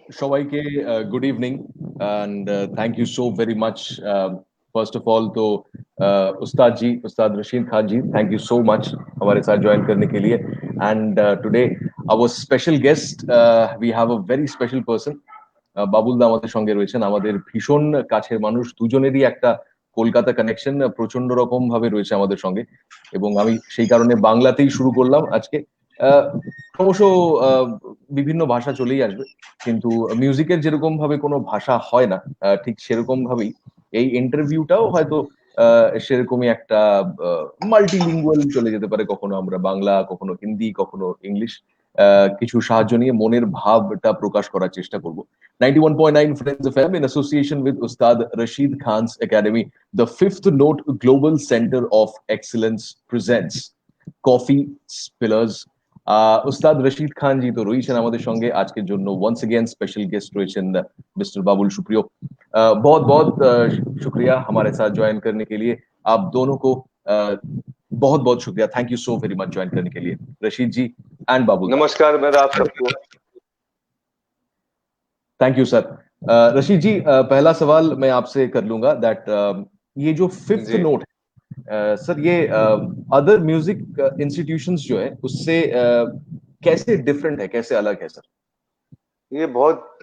সবাইকে good evening and thank you so very much first of all तो Ustad Rashid Khan ji thank you so much हमारे साथ join करने के लिए and today our special guest we have a very special person Babul da আমাদের সঙ্গে রয়েছেন আমাদের ভীষণ কাছের মানুষ দুজনেরই একটা কলকাতা কানেকশন প্রচন্ড রকম ভাবে রয়েছে আমাদের সঙ্গে এবং আমি সেই কারণে বাংলাতেই শুরু করলাম আজকে ক্রমশ বিভিন্ন ভাষা চলেই আসবে কিন্তু মিউজিকের যেরকম ভাবে কোনো ভাষা হয় না ঠিক সেরকম ভাবেই এই ইন্টারভিউটাও হয়তো সেরকমই একটা মাল্টিলিঙ্গুয়াল চলে যেতে পারে কখনো আমরা বাংলা কখনো হিন্দি কখনো ইংলিশ কিছু সাহায্য নিয়ে মনের ভাবটা প্রকাশ করার চেষ্টা করব 91.9 Friends FM in association with Ustad Rashid Khan's Academy the Fifth Note Global Center of Excellence presents Coffee Spillers Ustad Rashid Khan জি তো রয়েছেন আমাদের সঙ্গে আজকের জন্য ওয়ান্স अगेन स्पेशल गेस्ट রয়েছেন मिस्टर बाबुल सुप्रियो बहुत बहुत शुक्रिया हमारे साथ ज्वाइन करने के लिए आप दोनों को बहुत बहुत शुक्रिया thank you so very much join करने के लिए रशीद जी एंड बाबुल नमस्कार मेरा आप सबको थैंक यू सर रशीद जी पहला सवाल मैं आपसे कर लूंगा दैट ये जो फिफ्थ नोट सर ये अदर म्यूजिक इंस्टीट्यूशंस जो है उससे कैसे डिफरेंट है कैसे अलग है सर ये बहुत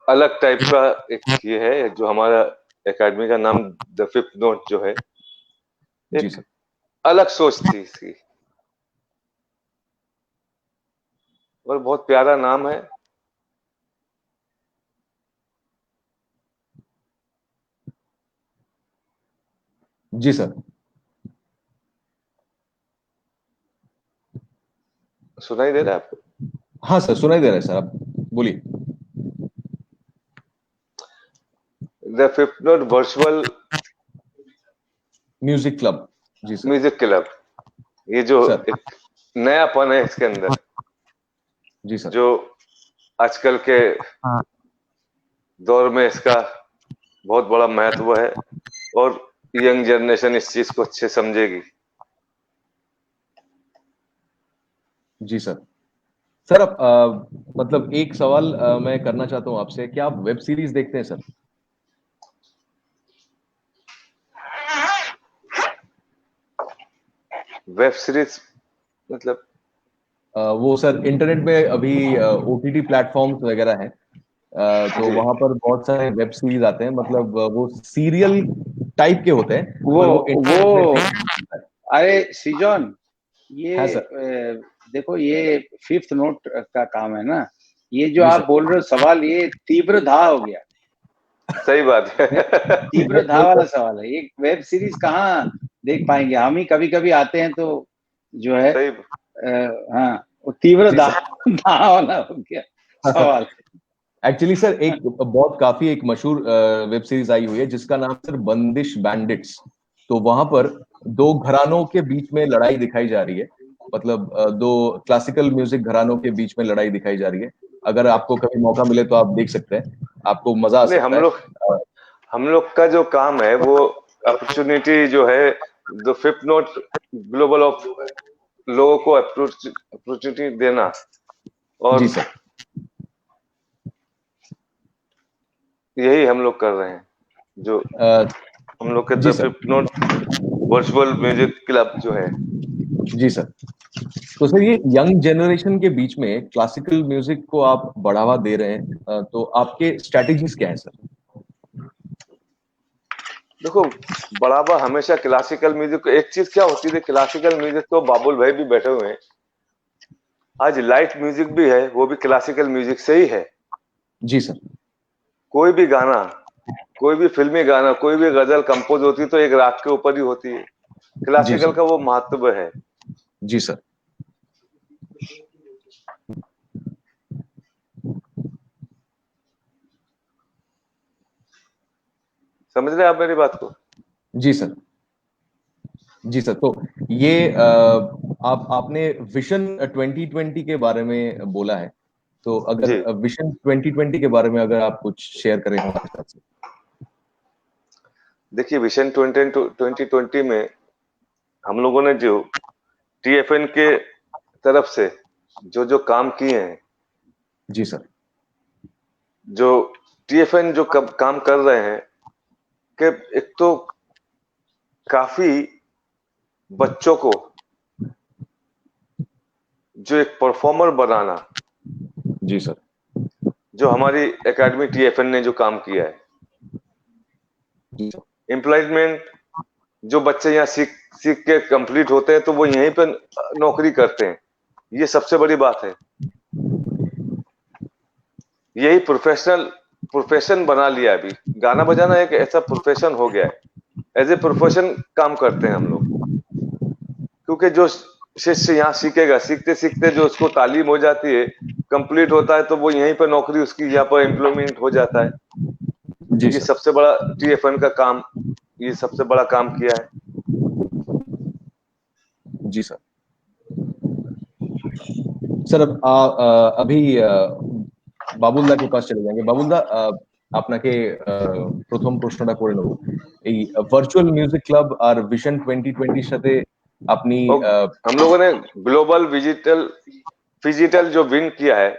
अलग टाइप का एक ये है जो हमारा एकेडमी का नाम द फिफ्थ नोट जो है जी एक सर अलग सोच थी इसकी और बहुत प्यारा नाम है जी सर सुनाई दे रहा है आपको हाँ सर सुनाई दे रहा है सर आप बोलिए the fifth note virtual music club जी सर म्यूजिक क्लब ये जो सर एक नयापन है इसके अंदर जी सर जो आजकल के दौर में इसका बहुत बड़ा महत्व है और यंग जनरेशन इस चीज को अच्छे समझेगी जी सर सर अब मतलब एक सवाल मैं करना चाहता हूँ आपसे क्या आप वेब सीरीज देखते हैं सर वेब सीरीज मतलब वो सर इंटरनेट पे अभी ओटीटी प्लेटफॉर्म्स वगैरह हैं तो जी वहां पर बहुत सारे वेब सीरीज आते हैं मतलब वो सीरियल टाइप के होते हैं वो पर वो इंटरनेट पे वो देखने को अरे सीजन ये है सर देखो ये फिफ्थ नोट का काम है ना ये जो जी आप सर बोल रहे हो सवाल ये तीव्र धा हो गया सही बात है तीव्र धा वाला सवाल है ये वेब सीरीज कहाँ देख पाएंगे हम ही कभी कभी आते हैं तो जो है सही हाँ वो तीव्र जी धा सर धा वाला हो गया सवाल एक्चुअली सर एक बहुत काफी एक मशहूर वेब सीरीज आई हुई है जिसका नाम सर बंदिश बैंडिट्स तो वहां पर दो घरानों के बीच में लड़ाई दिखाई जा रही है मतलब दो क्लासिकल म्यूजिक घरानों के बीच में लड़ाई दिखाई जा रही है अगर आपको कभी मौका मिले तो आप देख सकते हैं आपको मजा आ नहीं सकता है हम लोग का जो काम है वो अपॉर्चुनिटी जो है the fifth note global of लोगों को अपॉर्चुनिटी देना और जी सर यही हम लोग कर रहे हैं जो हम लोग के जी the sir fifth note virtual music club जो है जी सर तो सर ये यंग जनरेशन के बीच में क्लासिकल म्यूजिक को आप बढ़ावा दे रहे हैं तो आपके स्ट्रेटेजीज क्या है सर देखो बढ़ावा हमेशा क्लासिकल म्यूजिक को एक चीज क्या होती है क्लासिकल म्यूजिक तो बाबुल भाई भी बैठे हुए हैं आज लाइट म्यूजिक भी है वो भी क्लासिकल म्यूजिक से ही है जी सर कोई भी गाना कोई भी फिल्मी गाना कोई भी गजल कंपोज होती है तो एक राग के ऊपर ही होती है क्लासिकल का वो महत्व है जी सर समझ रहे आप मेरी बात को जी सर जी सर तो ये आपने विजन 2020 के बारे में बोला है तो अगर विजन 2020 के बारे में अगर आप कुछ शेयर करें हमारे साथ से देखिए विजन 2020 में हम लोगों ने जो टीएफएन के तरफ से जो काम किए हैं जी सर जो टीएफएन जो काम कर रहे हैं कि एक तो काफी बच्चों को जो एक परफॉर्मर बनाना, जी सर, जो हमारी एकेडमी टीएफएन ने जो काम किया है, जी सर, एम्प्लॉयमेंट, जो बच्चे यहाँ सीख के कंप्लीट होते हैं तो वो यहीं पे नौकरी करते हैं, ये सबसे बड़ी बात है। यही प्रोफेशन बना लिया अभी। गाना बजाना एक ऐसा प्रोफेशन हो गया है, एज ए प्रोफेशन काम करते हैं हम लोग। क्योंकि जो शिष्य यहाँ सीखेगा, सीखते सीखते जो उसको तालीम हो जाती है, कंप्लीट होता है, तो वो यहीं पर नौकरी उसकी यहाँ पर एम्प्लॉयमेंट हो जाता है। जी ये सर, सबसे बड़ा टीएफएन का काम, ये सबसे बड़ा काम किया है। जी सर। सर अब अभी বাবুলদা के पास चले जाएंगे। বাবুলদা, আপনাকে প্রথম প্রশ্নটা করে নেব। এই ভার্চুয়াল মিউজিক ক্লাব আর ভিশন 2020 এর সাথে আপনি हम लोगों ने ग्लोबल फिजिटल जो विन किया है,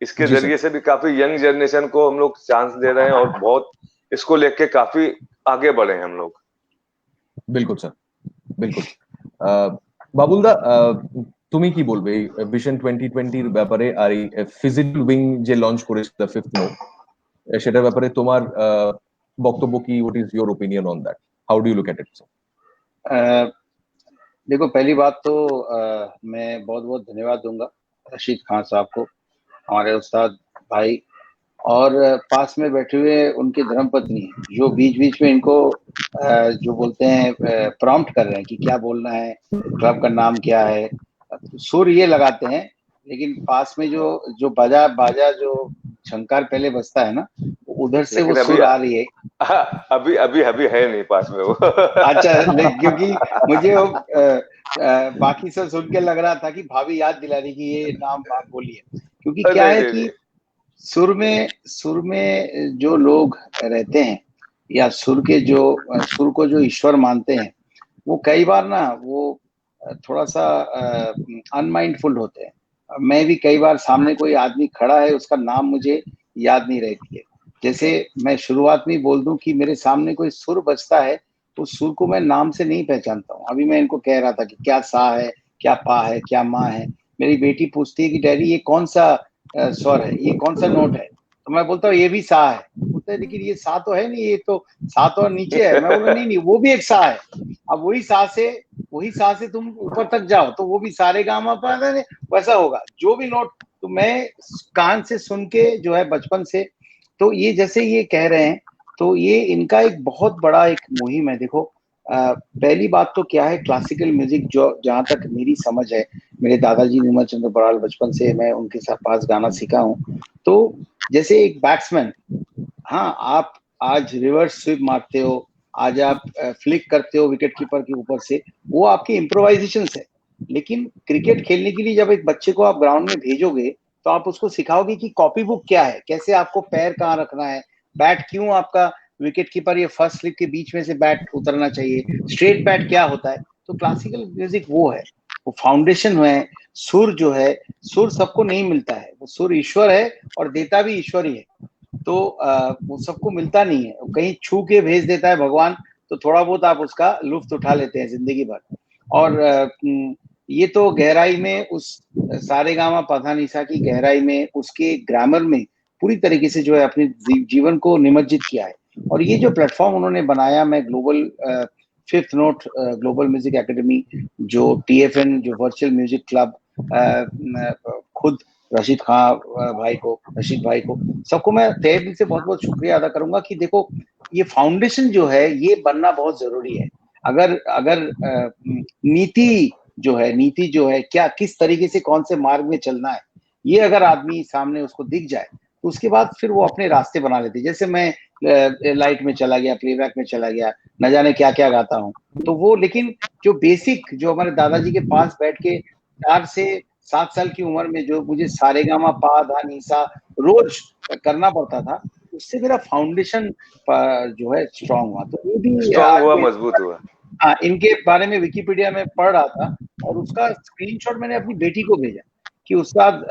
इसके जरिए से भी काफी यंग जनरेशन को हम लोग चांस दे रहे हैं और बहुत इसको लेके काफी आगे बढ़े हैं हम लोग। बिल्कुल सर, बिल्कुल। বাবুলদা, তুমি কি বলবে এই ভিশন 2020 এর ব্যাপারে আর এই ফিজিক্যাল উইং যে লঞ্চ করেছিল ফিফথ নোট, সেটার ব্যাপারে তোমার বক্তব্য কি? What is your opinion on that? How do you look at it? देखो, पहली बात तो मैं बहुत बहुत धन्यवाद दूंगा रशीद खान साहब को, हमारे उस्ताद भाई, और पास में बैठे हुए उनके धर्मपत्नी जो बीच बीच में इनको जो बोलते हैं प्रॉम्प्ट कर रहे हैं कि क्या बोलना है, क्लब का नाम क्या है, सुर ये लगाते हैं, लेकिन पास में जो बाजा जो झंकार पहले बजता है ना, उधर से वो सुर आ रही है। अभी अभी अभी है नहीं पास में वो। अच्छा, क्योंकि मुझे वो बाकी सब सुन के लग रहा था कि भाभी याद दिला रही कि ये नाम आप बोलिए, क्योंकि क्या है कि सुर में जो लोग रहते हैं या सुर को जो ईश्वर मानते हैं, वो कई बार ना वो थोड़ा सा अनमाइंडफुल होते हैं। मैं भी कई बार सामने कोई आदमी खड़ा है, उसका नाम मुझे याद नहीं रहती है। जैसे मैं शुरुआत में बोल दूं कि मेरे सामने कोई सुर बजता है, उस सुर को मैं नाम से नहीं पहचानता हूँ। अभी मैं इनको कह रहा था कि क्या सा है, क्या पा है, क्या माँ है। मेरी बेटी पूछती है कि डैडी ये कौन सा स्वर है, ये कौन सा नोट है, तो मैं बोलता हूँ ये भी सा है। बोलते हैं लेकिन ये सा तो है नहीं, ये तो सा तो नीचे है। मैं बोला नहीं, वो भी एक सा है। अब वही सा से तुम ऊपर तक जाओ तो वो भी सारे गामा पा वैसा होगा जो भी नोट। तो मैं कान से सुन के जो है बचपन से, तो ये जैसे ये कह रहे हैं, तो ये इनका एक बहुत बड़ा एक मुहिम है। देखो, पहली बात तो क्या है, क्लासिकल म्यूजिक जो जहां तक मेरी समझ है, मेरे दादाजी नीमल चंद्र बराल, बचपन से मैं उनके साथ पास गाना सीखा हूँ। तो जैसे एक बैट्समैन, हाँ, आप आज रिवर्स स्वीप मारते हो, आज आप फ्लिक करते हो विकेट कीपर के ऊपर से, वो आपकी इम्प्रोवाइजेशन है। लेकिन क्रिकेट खेलने के लिए जब एक बच्चे को आप ग्राउंड में भेजोगे, तो आप उसको सिखाओगे कि कॉपी बुक क्या है, कैसे आपको पैर कहाँ रखना है, बैट क्यों आपका विकेट कीपर ये फर्स्ट स्लिप के बीच में से बैट उतरना चाहिए, स्ट्रेट बैट क्या होता है। तो क्लासिकल म्यूजिक वो है, वो फाउंडेशन है। सुर जो है, सुर सबको नहीं मिलता है, वो सुर ईश्वर है और देता भी ईश्वर ही है। तो वो सबको मिलता नहीं है, कहीं छू के भेज देता है भगवान, तो थोड़ा बहुत आप उसका लुत्फ उठा लेते हैं जिंदगी भर। और ये तो गहराई में उस सारेगामा पधानिसा की गहराई में, उसके ग्रामर में पूरी तरीके से जो है अपने जीवन को निमज्जित किया है। और ये जो प्लेटफॉर्म उन्होंने बनाया, मैं global fifth note global music academy, जो टीएफएन, जो वर्चुअल म्यूजिक क्लब, खुद रशीद भाई को सबको मैं तहे दिल से बहुत बहुत शुक्रिया अदा करूंगा कि देखो, ये फाउंडेशन जो है ये बनना बहुत जरूरी है। अगर नीति जो है क्या, किस तरीके से कौन से मार्ग में चलना है, ये अगर आदमी सामने उसको दिख जाए, तो उसके बाद फिर वो अपने रास्ते बना लेते। जैसे मैं लाइट में चला गया, प्लेबैक में चला गया, न जाने क्या क्या गाता हूँ, तो वो, लेकिन जो बेसिक, जो हमारे दादाजी के पास बैठ के 4 से 7 साल की उम्र में जो मुझे सारेगामा पा धा नी सा रोज करना पड़ता था, उससे मेरा फाउंडेशन जो है स्ट्रांग हुआ। तो ये भी स्ट्रांग हुआ, मजबूत हुआ। हाँ, इनके बारे में विकिपीडिया में पढ़ रहा था और उसका स्क्रीनशॉट मैंने अपनी बेटी को भेजा कि उस्ताद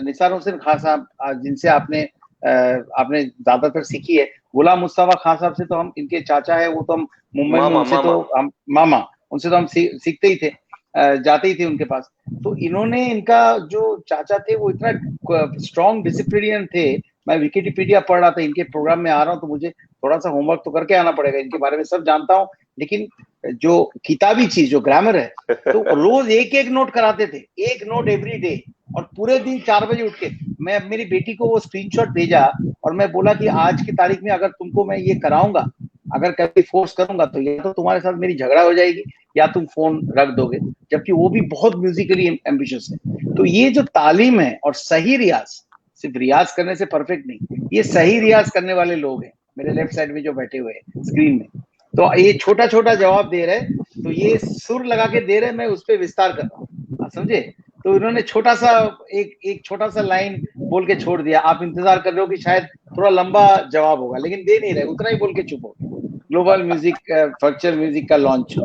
निसार हुसैन खान साहब, जिनसे आपने आपने ज्यादातर सीखी है। गुलाम मुस्तफा खान साहब से तो हम, इनके चाचा है वो, तो हम मुंबई में मामा उनसे मामा तो हम मामा, उनसे तो हम सीखते ही थे, जाते ही थे उनके पास। तो इन्होंने, इनका जो चाचा थे वो इतना स्ट्रॉन्ग डिसिप्लिनियन थे। मैं विकिपीडिया पढ़ रहा था, इनके प्रोग्राम में आ रहा हूँ तो मुझे थोड़ा सा होमवर्क तो करके आना पड़ेगा, इनके बारे में सब जानता हूँ, लेकिन जो किताबी चीज जो ग्रामर है, तो रोज एक एक नोट कराते थे, एक नोट एवरी डे, और पूरे दिन 4 बजे उठ के, मैं अब मेरी बेटी को वो स्क्रीनशॉट भेजा और मैं बोला कि आज की तारीख में अगर तुमको मैं ये कराऊंगा, अगर कभी फोर्स करूंगा तो या तो तुम्हारे साथ मेरी झगड़ा हो जाएगी या तुम फोन रख दोगे, जबकि वो भी बहुत म्यूजिकली एम्बिशियस है। तो ये जो तालीम है और सही रियाज, सिर्फ रियाज करने से परफेक्ट नहीं, ये सही रियाज करने वाले लोग हैं मेरे लेफ्ट साइड में जो बैठे हुए हैं स्क्रीन में। तो ये छोटा छोटा जवाब दे रहे, तो ये सुर लगा के दे रहे, मैं उस पर विस्तार कर रहा हूँ, आप समझे। तो इन्होंने छोटा सा एक छोटा सा लाइन बोल के छोड़ दिया, आप इंतजार कर रहे हो कि शायद थोड़ा लंबा जवाब होगा, लेकिन दे नहीं रहे, उतना ही बोल के चुप हो गए। ग्लोबल म्यूजिक वर्चुअल म्यूजिक का लॉन्च,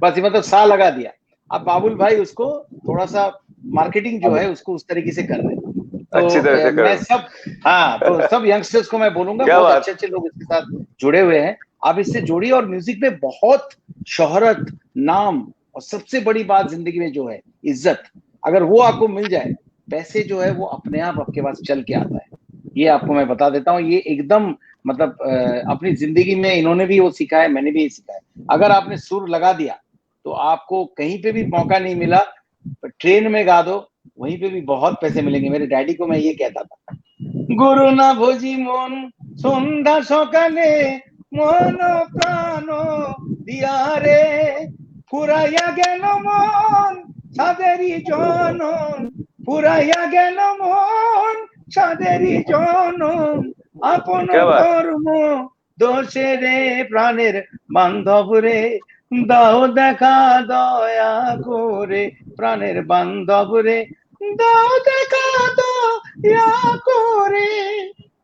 बस ये मतलब सा लगा दिया। अब बाबुल भाई उसको थोड़ा सा मार्केटिंग जो है उसको उस तरीके से कर रहे हैं। अच्छी तरह तो से मैं करो। सब, हाँ, तो सब यंगस्टर्स को मैं बोलूंगा, क्या बहुत बात। अच्छे अच्छे लोग इसके साथ जुड़े हुए हैं, आप इससे जुड़िए। और म्यूजिक में बहुत शोहरत, नाम, और सबसे बड़ी बात जिंदगी में जो है इज्जत, अगर वो आपको मिल जाए, पैसे जो है वो अपने आप आपके पास चल के आता है। ये आपको मैं बता देता हूँ, ये एकदम मतलब अपनी जिंदगी में इन्होंने भी वो सीखा है, मैंने भी ये सीखा है। अगर आपने सुर लगा दिया तो आपको कहीं पे भी मौका नहीं मिला, ट्रेन में गा दो, वहीं पे भी बहुत पैसे मिलेंगे। मेरे डैडी को मैं ये कहता था, गुरु ना भोजी मन सन्ध्या सकाले मन प्राण दिया रे, ফুরাইয়া গেল মন সাদেরই জনম, ফুরাইয়া গেল মন সাদেরই জনম, আপন क्या बात। ধর্ম দোষে রে প্রাণের বান্ধব রে, দাও দেখা দয়া করে প্রাণের বান্ধব রে, দাও দেখা দয়া করে।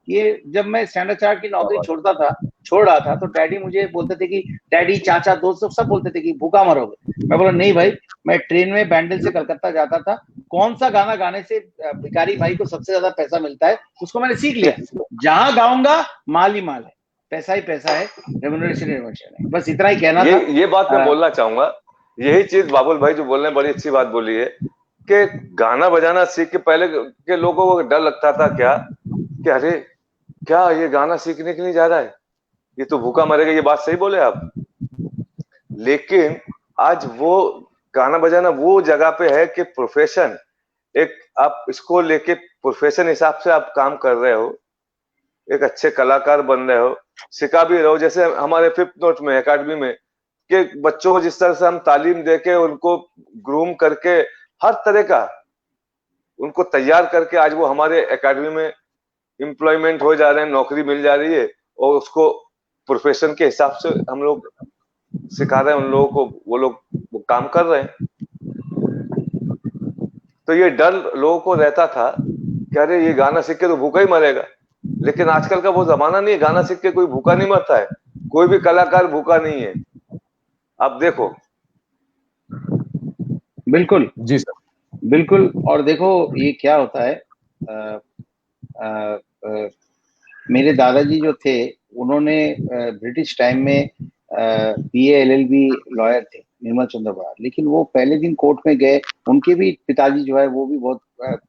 ये जब मैं स्टैंडर्ड चार्ट की नौकरी छोड़ रहा था, तो डैडी मुझे बोलते थे कि डैडी, चाचा, दोस्त लोग सब बोलते थे कि भूखा मरोगे। मैं बोला नहीं भाई, मैं ट्रेन में बैंडल से कलकत्ता जाता था, कौन सा गाना गाने से भिखारी भाई को सबसे ज्यादा पैसा मिलता है उसको मैंने सीख लिया, जहां गाऊंगा माल ही माल है, पैसा ही पैसा है, रेम्युनरेशन है, बस इतना ही कहना था। ये बात मैं बोलना चाहूंगा। यही चीज बाबुल भाई जो बोल रहे हैं, बड़ी अच्छी बात बोली है कि गाना बजाना सीख के, पहले के लोगों को डर लगता था क्या कि अरे क्या ये गाना सीखने के लिए जा रहा है, ये तो भूखा मरेगा। ये बात सही बोले आप। लेकिन आज वो गाना बजाना वो जगह पे है कि प्रोफेशन, एक आप इसको लेके प्रोफेशन हिसाब से आप काम कर रहे हो, एक अच्छे कलाकार बन रहे हो, सिखा भी रहे हो। जैसे हमारे फिफ्थ नोट में एकेडमी में कि बच्चों को जिस तरह से हम तालीम देके उनको ग्रूम करके हर तरह का उनको तैयार करके आज वो हमारे एकेडमी में एम्प्लॉयमेंट हो जा रहे हैं, नौकरी मिल जा रही है, और उसको प्रोफेशन के हिसाब से हम लोग सिखा रहे हैं उन लोगों को, वो लोग वो काम कर रहे हैं। तो ये डर लोगों को रहता था कि अरे ये गाना सीख के तो भूखा ही मरेगा, लेकिन आजकल का वो जमाना नहीं है, गाना सीख के कोई भूखा नहीं मरता है, कोई भी कलाकार भूखा नहीं है, आप देखो। बिल्कुल जी सर, बिल्कुल। और देखो ये क्या होता है, आ, आ, आ, मेरे दादाजी जो थे उन्होंने ब्रिटिश टाइम में BA LLB लॉयर थे, निर्मल चंद्र बराड़, लेकिन वो पहले दिन कोर्ट में गए, उनके भी पिताजी जो है वो भी बहुत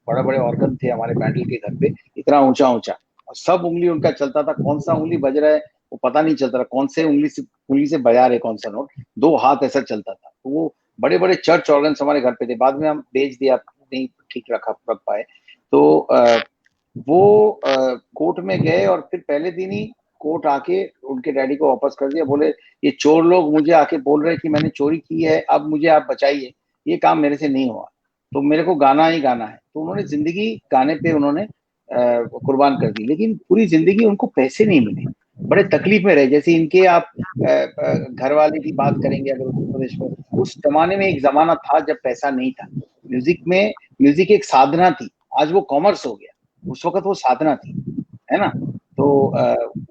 बड़े बड़े ऑर्गन थे हमारे पैनल के घर पे, इतना ऊंचा ऊंचा, और सब उंगली उनका चलता था, कौन सा उंगली बज रहा है वो पता नहीं चलता था, कौन से उंगली से बजा रहे कौन सा नोट, दो हाथ ऐसा चलता था। तो वो बड़े बड़े चर्च ऑर्गन्स हमारे घर पे थे, बाद में हम बेच दिया, नहीं ठीक रख पाए। तो वो कोर्ट में गए और फिर पहले दिन ही कोर्ट आके उनके डैडी को वापस कर दिया, बोले ये चोर लोग मुझे आके बोल रहे हैं कि मैंने चोरी की है, अब मुझे आप बचाइए, ये काम मेरे से नहीं हुआ, तो मेरे को गाना ही गाना है। तो उन्होंने जिंदगी गाने पे उन्होंने कुर्बान कर दी, लेकिन पूरी जिंदगी उनको पैसे नहीं मिले, बड़े तकलीफ में रहे। जैसे इनके आप घर वाले की बात करेंगे अगर उत्तर प्रदेश में, उस जमाने में एक जमाना था जब पैसा नहीं था, म्यूजिक एक साधना थी, आज वो कॉमर्स हो गया, उस वक्त वो साधना थी, है ना। तो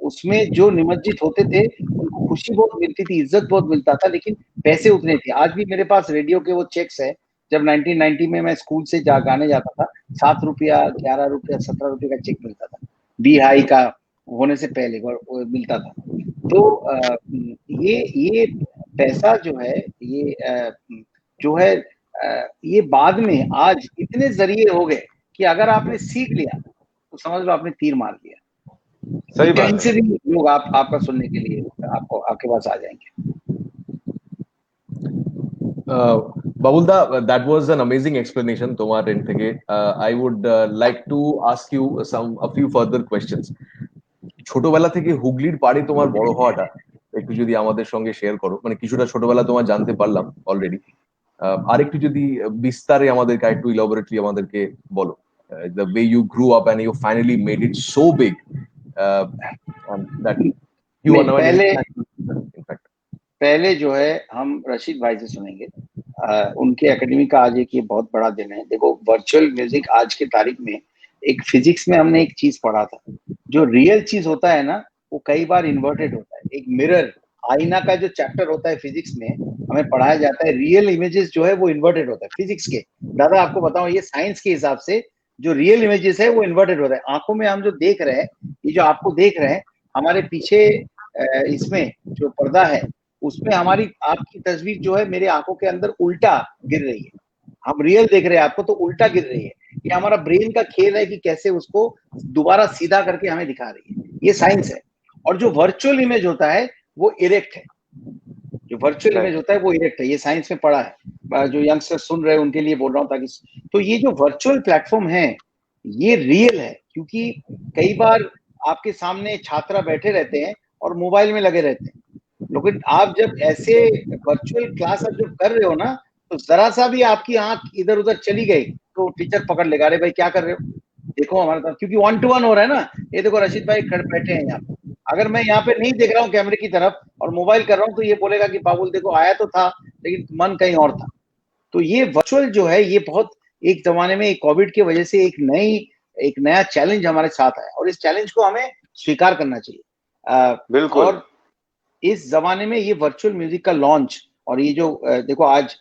उसमें जो निमज्जित होते थे उनको खुशी बहुत मिलती थी, इज्जत बहुत मिलता था, लेकिन पैसे उतने थे। आज भी मेरे पास रेडियो के वो चेक्स है, जब 1990 में मैं स्कूल से गाने जाता था, 7 रुपया, 11 रुपया, 17 रुपये का चेक मिलता था, बी हाई का होने से पहले वो मिलता था। तो ये पैसा जो है, ये जो है ये बाद में आज इतने जरिए हो गए कि अगर आपने सीख लिया तो समझ लो आपने तीर मार दिया। सही कहीं बात से है। भी लोग आपका सुनने के लिए आपके पास आ जाएंगे। Babulda, that was an amazing explanation তোমার end থেকে। I would like to ask you a few further questions. ছোটবেলা থেকে হুগলির পাড়ে তোমার বড় হওয়াটা একটু যদি আমাদের সঙ্গে শেয়ার করো, মানে কিছুটা ছোটবেলা তোমার জানতে পারলাম অলরেডি, আরেকটু যদি বিস্তারে আমাদেরকে একটু ইলাবোরেটলি আমাদেরকে বলো, the way you grew up and you finally made it so big, that you are नहीं, now an पहले international in fact। पहले जो है हम रशीद भाई से सुनेंगे। उनके एकेडमी का आज एक ये बहुत बड़ा दिन है। देखो, वर्चुअल म्यूजिक आज की तारीख में, एक फिजिक्स में हमने एक चीज पढ़ा था, जो रियल चीज होता है ना वो कई बार इन्वर्टेड होता है। एक मिरर, आईना का जो चैप्टर होता है फिजिक्स में, हमें पढ़ाया जाता है रियल इमेजेस जो है वो इन्वर्टेड होता है फिजिक्स के। दादा आपको बताऊं, ये साइंस के हिसाब से जो रियल इमेजेस है वो इन्वर्टेड होता है। आंखों में हम जो देख रहे हैं, ये जो आपको देख रहे हैं, हमारे पीछे इसमें जो पर्दा है उसमें हमारी आपकी तस्वीर जो है मेरे आंखों के अंदर उल्टा गिर रही है। हम रियल देख रहे हैं आपको तो उल्टा गिर रही है। ये हमारा ब्रेन का खेल है कि कैसे उसको दोबारा सीधा करके हमें दिखा रही है। ये साइंस है। और जो वर्चुअल इमेज होता है वो इरेक्ट है। जो वर्चुअल इमेज होता है वो इरेक्ट है। ये साइंस में पढ़ा है। जो यंगस्टर सुन रहे हैं उनके लिए बोल रहा हूँ ताकि, तो ये जो वर्चुअल प्लेटफॉर्म है ये रियल है, क्योंकि कई बार आपके सामने छात्रा बैठे रहते हैं और मोबाइल में लगे रहते हैं। लेकिन आप जब ऐसे वर्चुअल क्लास आप जब कर रहे हो ना, तो जरा सा भी आपकी आंख इधर उधर चली गई तो टीचर पकड़ लेगा, अरे भाई क्या कर रहे हो, देखो हमारे साथ, क्योंकि 1 to 1 हो रहा है ना। ये देखो रशीद भाई खड़े बैठे हैं यहाँ पे, अगर मैं यहाँ पे नहीं देख रहा हूँ कैमरे की तरफ और मोबाइल कर रहा हूँ तो ये बोलेगा कि बाबुल देखो आया तो था लेकिन मन कहीं और था। तो ये वर्चुअल जो है ये बहुत, एक जमाने में कोविड की वजह से एक नया चैलेंज हमारे साथ आया और इस चैलेंज को हमें स्वीकार करना चाहिए। बिल्कुल। और इस जमाने में ये वर्चुअल म्यूजिक का लॉन्च, और ये जो देखो आज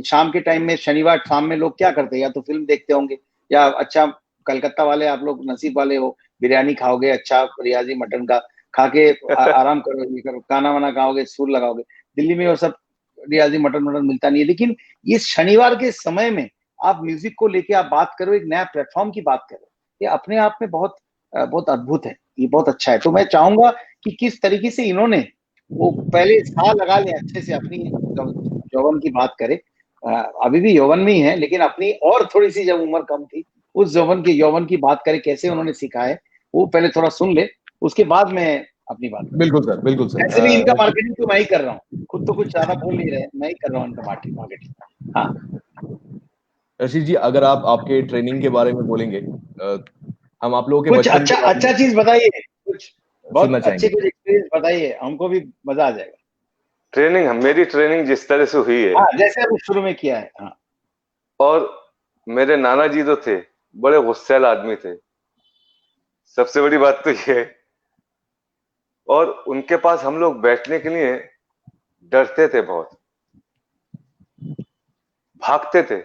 शाम के टाइम में, शनिवार शाम में लोग क्या करते हैं, या तो फिल्म देखते होंगे या अच्छा कलकत्ता वाले आप लोग नसीब वाले हो, बिरयानी खाओगे अच्छा रियाजी मटन का खा के आराम करो, ये करो, खाना वाना खाओगे, सुर लगाओगे। दिल्ली में वो सब रियाजी मटन मटन मिलता नहीं है। लेकिन ये शनिवार के समय में आप म्यूजिक को लेके आप बात करो, एक नया प्लेटफॉर्म की बात करो, ये अपने आप में बहुत बहुत अद्भुत है, ये बहुत अच्छा है। तो मैं चाहूंगा कि किस तरीके से इन्होंने वो पहले सा लगा लें अच्छे से, अपनी यौवन की बात करें। अभी भी यौवन में ही है लेकिन अपनी और थोड़ी सी जब उम्र कम थी उस यौवन की बात करें, कैसे उन्होंने सीखा है वो पहले थोड़ा सुन ले, उसके बाद मैं अपनी बात करूँ। बिल्कुल सर, बिल्कुल ऐसे भी इनका सर। मार्केटिंग तो मैं ही कर रहा हूँ, खुद तो कुछ ज्यादा बोल नहीं रहे, मैं ही कर रहा हूँ इनका मार्केटिंग। हाँ रशीद जी, अगर आप आपके ट्रेनिंग के बारे में बोलेंगे, हम आप लोगों के कुछ बचपन के बारे अच्छा में चीज बताइए, कुछ सुनना बहुत अच्छे चाहेंगे। कुछ एक्सपीरियंस बताइए, हमको भी मजा आ जाएगा। मेरी ट्रेनिंग जिस तरह से हुई है, हाँ जैसे अभी शुरू में किया है। हाँ और मेरे नाना जी जो थे बड़े गुस्सैल आदमी थे, सबसे बड़ी बात तो ये है। और उनके पास हम लोग बैठने के लिए डरते थे, बहुत भागते थे,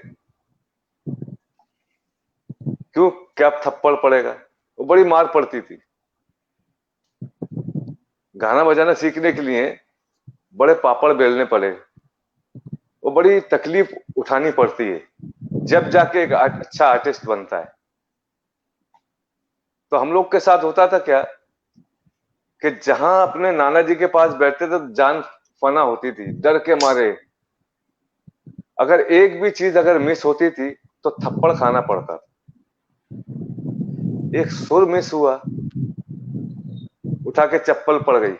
क्यों, क्या थप्पड़ पड़ेगा। वो बड़ी मार पड़ती थी। गाना बजाना सीखने के लिए बड़े पापड़ बेलने पड़े, वो बड़ी तकलीफ उठानी पड़ती है, जब जाके एक अच्छा आर्टिस्ट बनता है। तो हम लोग के साथ होता था क्या कि जहां अपने नाना जी के पास बैठते थे जान फना होती थी, डर के मारे। अगर एक भी चीज अगर मिस होती थी तो थप्पड़ खाना पड़ता था। एक सुर मिस हुआ, उठा के चप्पल पड़ गई।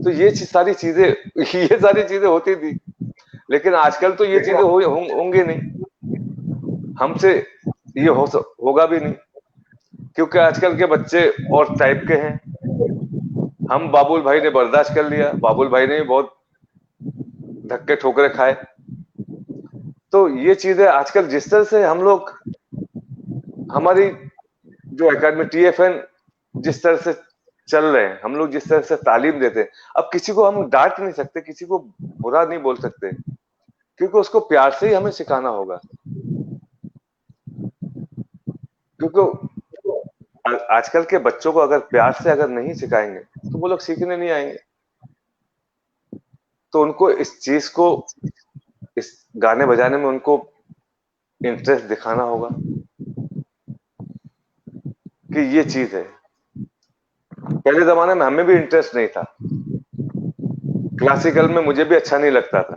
तो ये सारी चीजें होती थी। लेकिन आजकल तो ये चीजें होंगी नहीं, हमसे ये होगा भी नहीं, क्योंकि आजकल के बच्चे और टाइप के हैं। हम बाबुल भाई ने बर्दाश्त कर लिया, बाबुल भाई ने भी बहुत धक्के ठोकरे खाए। तो ये चीजें आजकल जिस तरह से हम लोग, हमारी जो एकेडमी TFN जिस तरह से चल रहे हैं, हम लोग जिस तरह से तालीम देते हैं, अब किसी को हम डांट नहीं सकते, किसी को बुरा नहीं बोल सकते, क्योंकि उसको प्यार से ही हमें सिखाना होगा। क्योंकि आजकल के बच्चों को अगर प्यार से अगर नहीं सिखाएंगे तो वो लोग सीखने नहीं आएंगे। तो उनको इस चीज को, इस गाने बजाने में उनको इंटरेस्ट दिखाना होगा कि ये चीज है। पहले जमाने में हमें भी इंटरेस्ट नहीं था, क्लासिकल में मुझे भी अच्छा नहीं लगता था,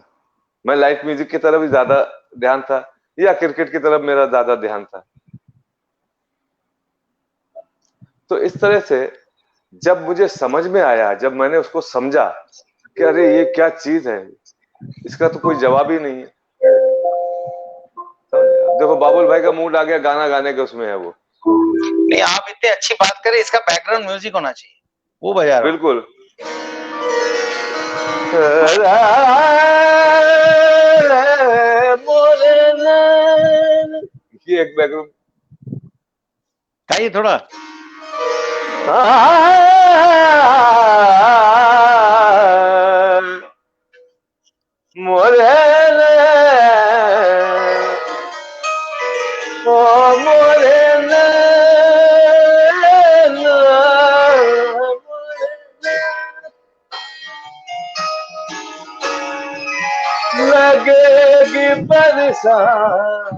मैं लाइट म्यूजिक की तरफ ही ज्यादा ध्यान था, या क्रिकेट की तरफ मेरा ज्यादा ध्यान था। तो इस तरह से जब मुझे समझ में आया, जब मैंने उसको समझा कि अरे ये क्या चीज है, इसका तो कोई जवाब ही नहीं है। देखो बाबुल भाई का मूड आ गया गाना गाने के, उसमें है वो। नहीं, आप इतनी अच्छी बात करें, इसका बैकग्राउंड म्यूजिक होना चाहिए, वो बजा रहा। बिल्कुल। ये एक बैकग्राउंड गाइए थोड़ा। मोरे मोरे लगेगी बरसात,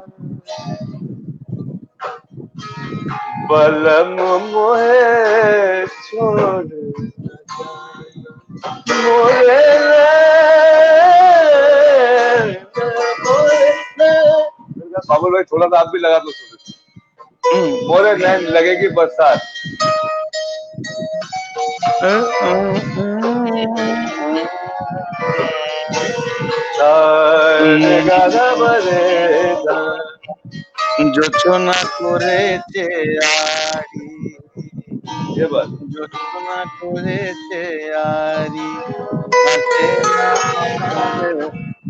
बलम मोहे छोड़ मोरे बाबुल भाई थोड़ा सा आप भी लगा दो। मोरे नैन लगेगी बरसात, যোচনা করেছে আরি, ये बात যোচনা করেছে আরি, কাছে না আমার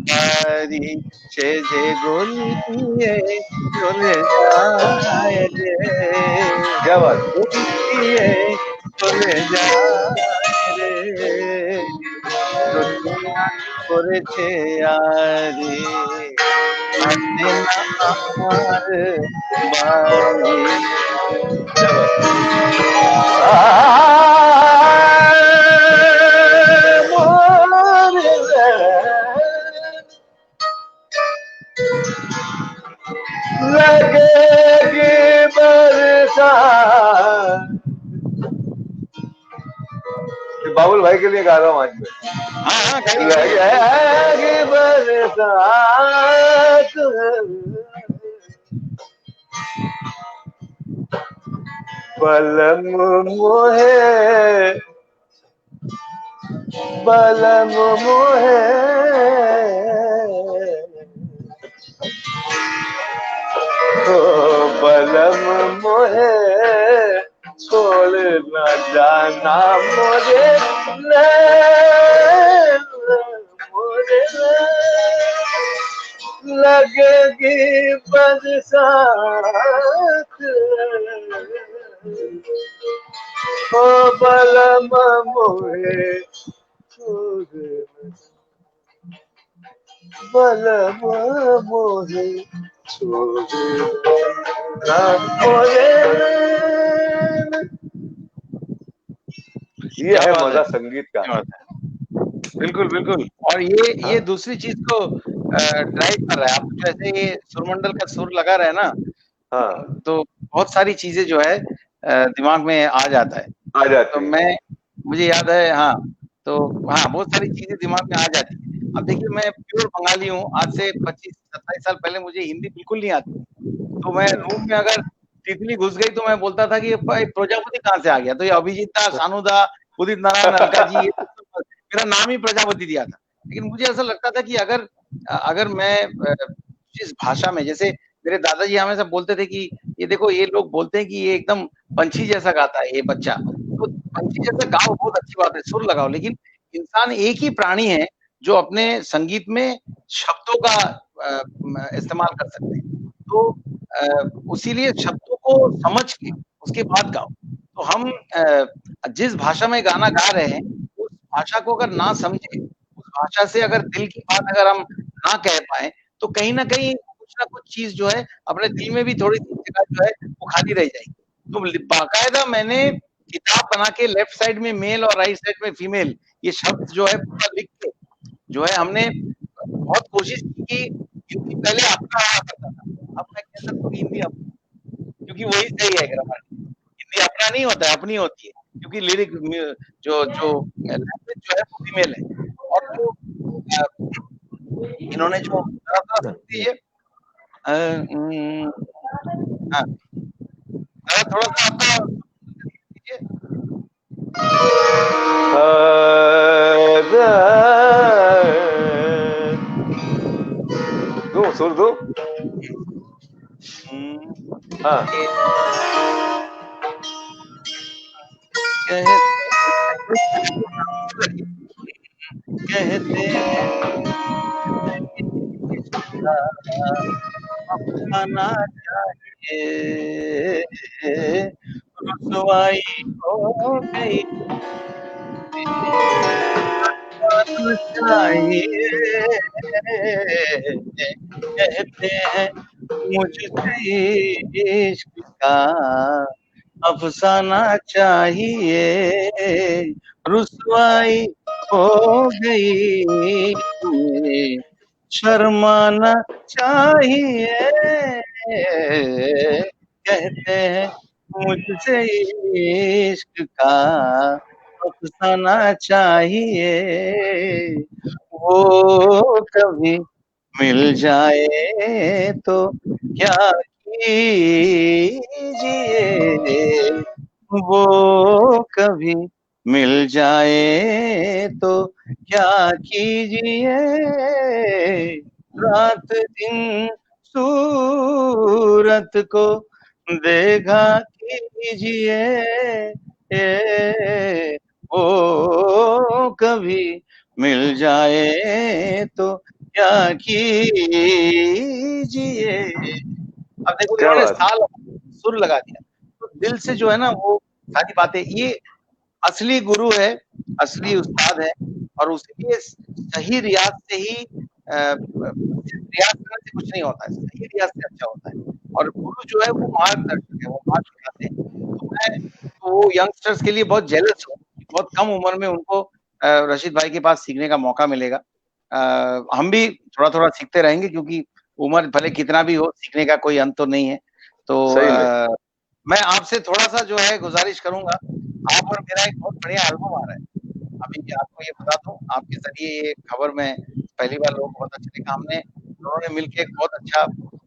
বাড়ি, সে যে গলি দিয়ে চলে যায় রে, क्या बात, গলি দিয়ে চলে যায় রে, যোচনা করেছে আরি, কাছে না আমার বাড়ি। क्या बात। लगेगी बरसात, बाबुल भाई के लिए गा रहा हूँ आज मैं। हाँ गाइए। लगेगी बरसात, बलम मोहे, बलम मोहे, ओ बलम मोहे छोड़ न जाना मोरे नैन, मोरे नैन लगेगी बरसात, ओ बलम मोहे छोड़ बलम मोहे छोड़ मोरे। ये है मजा संगीत का। बिल्कुल बिल्कुल। और ये दूसरी चीज को ड्राइव कर रहा है। आप जैसे ये सुरमंडल का सुर लगा रहे हैं ना, हाँ, तो बहुत सारी चीजें जो है दिमाग में आ जाता है। आ जाती तो है। मुझे याद है, हाँ, तो हाँ, बहुत सारी चीजें दिमाग में आ जाती है। अब देखिए, मैं प्योर बंगाली हूँ। आज से 25-27 साल पहले मुझे हिंदी बिल्कुल नहीं आती। तो मैं रूम में अगर तितली घुस गई तो मैं बोलता था कि ये प्रजापति कहाँ से आ गया। तो ये अभिजीत दा, सानू दा, उदित नारायण, अलका जी, ये मेरा नाम ही प्रजापति दिया था। लेकिन मुझे ऐसा लगता था कि अगर मैं जिस भाषा में, जैसे मेरे दादाजी हमेशा बोलते थे कि ये देखो, ये लोग बोलते हैं कि ये एकदम पंछी जैसा गाता है ये बच्चा। तो पंछी जैसा गाओ, बहुत अच्छी बात है, सुर लगाओ, लेकिन इंसान एक ही प्राणी है जो अपने संगीत में शब्दों का इस्तेमाल कर सकते हैं। तो उसीलिए शब्दों को समझ के उसके बाद गाओ। तो हम जिस भाषा में गाना गा रहे हैं, उस भाषा को अगर ना समझे, उस भाषा से अगर दिल की बात अगर हम ना कह पाए, तो कहीं ना कहीं कुछ ना कुछ चीज जो है अपने दिल में भी थोड़ी सी जगह जो है वो खाली रह जाएगी। तो बाकायदा मैंने किताब बना के लेफ्ट साइड में मेल और राइट साइड में फीमेल ये शब्द जो है पूरा लिख के जो है हमने बहुत कोशिश की कि हिंदी पहले अपना हुआ करता था, अब मैं कहता हूँ हिंदी क्योंकि वही सही है ग्रामर। हिंदी अपना नहीं होता है, अपनी होती है, क्योंकि लिरिक जो जो लैंग्वेज जो है वो फीमेल है। और जो इन्होंने जो ये हाँ थोड़ा सा आपका दो सुर दो। हाँ कहते अपनाना चाहिए, रुसवाई हो गई चाहिए, कहते हैं मुझसे इश्क का अफसाना चाहिए, रुसवाई हो गई शर्माना चाहिए, कहते हैं मुझसे इश्क का अफसाना चाहिए, वो कभी मिल जाए तो क्या कीजिए, वो कभी मिल जाए तो क्या कीजिए, रात दिन सूरत को देखा कीजिए, वो कभी मिल जाए तो क्या कीजिए। अब देखो क्या इन्होंने बात। साल सुर लगा दिया, तो दिल से जो है ना वो सारी बातें, ये असली गुरु है, असली उस्ताद है, और उसके सही रियाज से ही रियाज करने से कुछ नहीं होता है, सही रियाज से अच्छा होता है। और गुरु जो है वो मार्गदर्शक है, वो मार्ग दिखाते हैं। तो मैं तो वो यंगस्टर्स के लिए बहुत जेलस हूँ, बहुत कम उम्र में उनको रशीद भाई के पास सीखने का मौका मिलेगा। हम भी थोड़ा-थोड़ा सीखते रहेंगे, क्योंकि उम्र भले कितना भी हो, सीखने का कोई अंत तो नहीं है। तो सही में मैं आपसे थोड़ा-सा जो है गुज़ारिश करूँगा, आप और मेरा एक बहुत बढ़िया एल्बम आ रहा है। अभी आपको ये बता दूँ, आपके ज़रिए ये खबर मैं पहली बार लोगों को पता चली, हमने दोनों ने मिलके एक बहुत अच्छा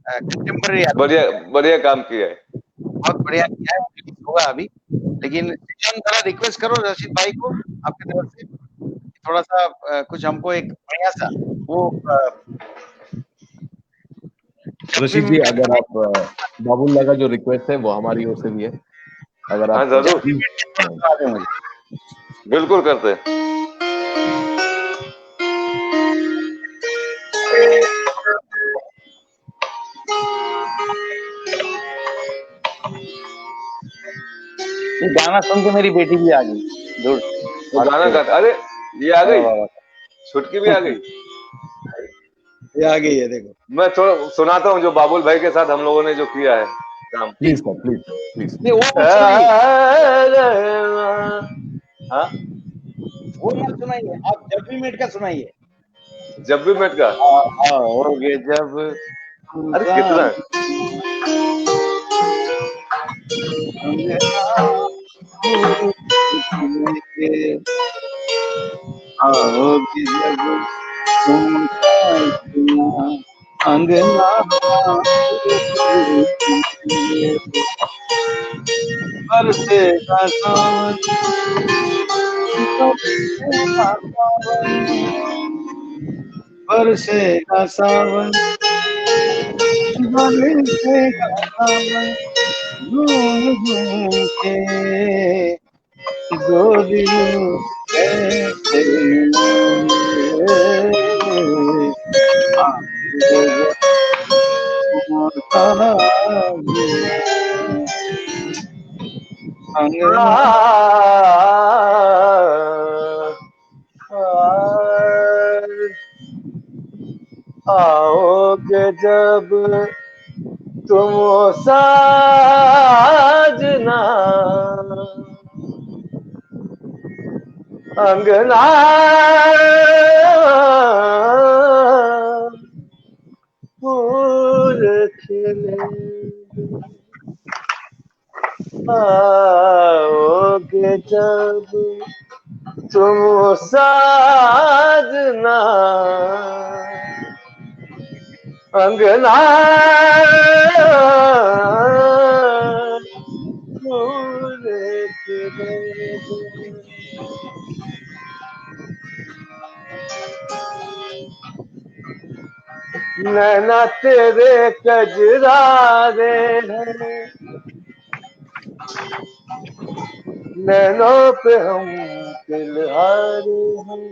कंटेम्परेरी एल्बम बढ़िया किया है। बढ़िया काम किया है। बहुत बढ़िया किया है, रिलीज़ होगा अभी। लेकिन हम ज़रा रिक्वेस्ट करो रशीद भाई को आपकी तरफ से, थोड़ा-सा कुछ हमको एक बढ़िया-सा वो रशीद जी, अगर आप बाबुल्ला का जो रिक्वेस्ट है वो हमारी ओर से भी है, अगर हाँ आप जरूर, मुझे बिल्कुल करते हैं। ये गाना सुन के मेरी बेटी भी आ गई दूर से। वो गाना गाता, अरे ये आ वाह, गई, वाह, वाह। छुटकी भी आ गई। ये आ गई है देखो। मैं थोड़ा सुनाता हूँ जो बाबुल भाई के साथ हम लोगों ने जो किया है काम। Please sir, please please. नहीं, वो सुनाइए, हाँ वो मत सुनाइए, आप जब भी मेट का सुनाइए। जब भी मेट का, आओगे जब अरे कितना आओगे जब तुम अंगना बरसेगा सावन, बरसेगा सावन, बरसेगा सावन, बरसेगा सावन, झूम झूम के गोरी ऐसे आओगे जब तुम साजना अंगना फूल खिले आओगे जब तुम साजना अंगना फूल खिले नैना तेरे कजरारे हैं नैनों पे हम तिलहारे हैं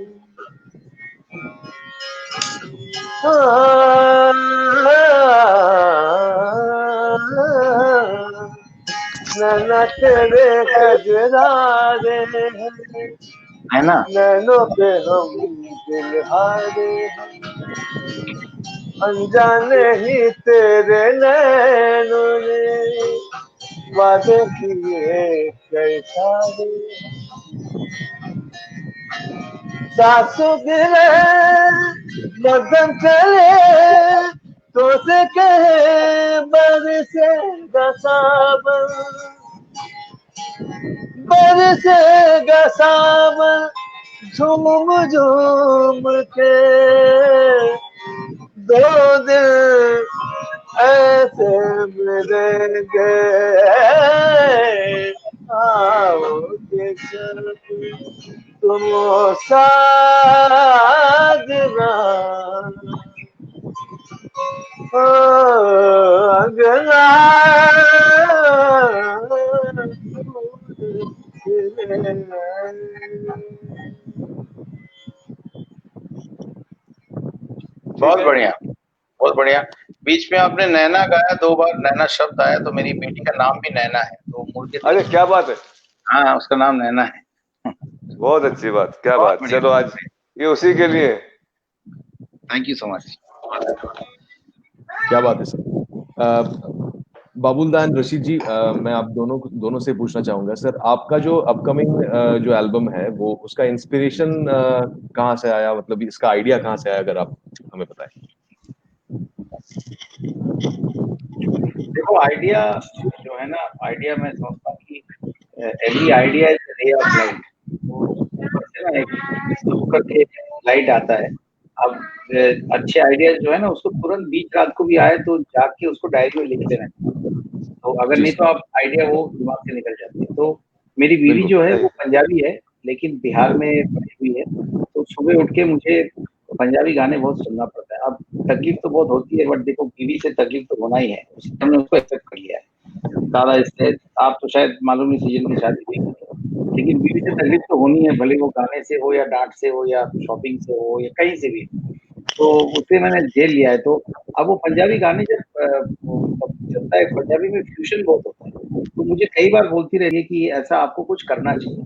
नैना तेरे कजरारे हैं है ना। नैनों पे हम तिलहारे हैं अनजाने ही तेरे नैनों ने वादे किए कई सारे सासों गिरे मदम चले तो से कहे बरसेगा सावन बरसेगा सावन झूम झूम के दो दिल ऐसे मिलेंगे आओगे जब तुम साजना अंगना बहुत बढ़िया, बहुत बढ़िया। बीच में आपने नैना गाया, 2 बार नैना शब्द आया, तो मेरी बेटी का नाम भी नैना है, तो मुर्गे अरे क्या बात है, हाँ उसका नाम नैना है। बहुत अच्छी बात, क्या बहुत बात। बढ़िया। चलो आज ये उसी के लिए। Thank you so much. क्या बात है सर। बाबुल दान रशीद जी, मैं आप दोनों से पूछना चाहूंगा सर, आपका जो अपकमिंग जो एल्बम है वो उसका इंस्पिरेशन कहाँ से आया, मतलब इसका आइडिया कहाँ से आया, अगर आप हमें बताएं। देखो आइडिया जो है ना, आइडिया मैं समझता हूँ कि every idea is ray of light. तो ऊपर से ना एक करके लाइट आता है। अब अच्छे आइडियाज जो है ना, उसको तुरंत बीच रात को भी आए तो जाग के उसको डायरी में लिख लेना। तो अगर नहीं तो आप आइडिया वो दिमाग से निकल जाती है। तो मेरी बीवी जो है वो पंजाबी है, लेकिन बिहार में पढ़ी हुई है। तो सुबह उठ के मुझे पंजाबी गाने बहुत सुनना पड़ता है। अब तकलीफ तो बहुत होती है, बट देखो बीवी से तकलीफ तो होना ही है, हमने उसको एक्सेप्ट कर लिया है। सारा इससे आप तो शायद मालूम नहीं, सीजन की शादी हुई, लेकिन बीवी से तकलीफ तो होनी है, भले वो गाने से हो या डांट से हो या शॉपिंग से हो या कहीं से भी। तो उसे मैंने झेल लिया है। तो अब वो पंजाबी गाने जब चलता है, पंजाबी में फ्यूजन बहुत होता है, तो मुझे कई बार बोलती रही है कि ऐसा आपको कुछ करना चाहिए।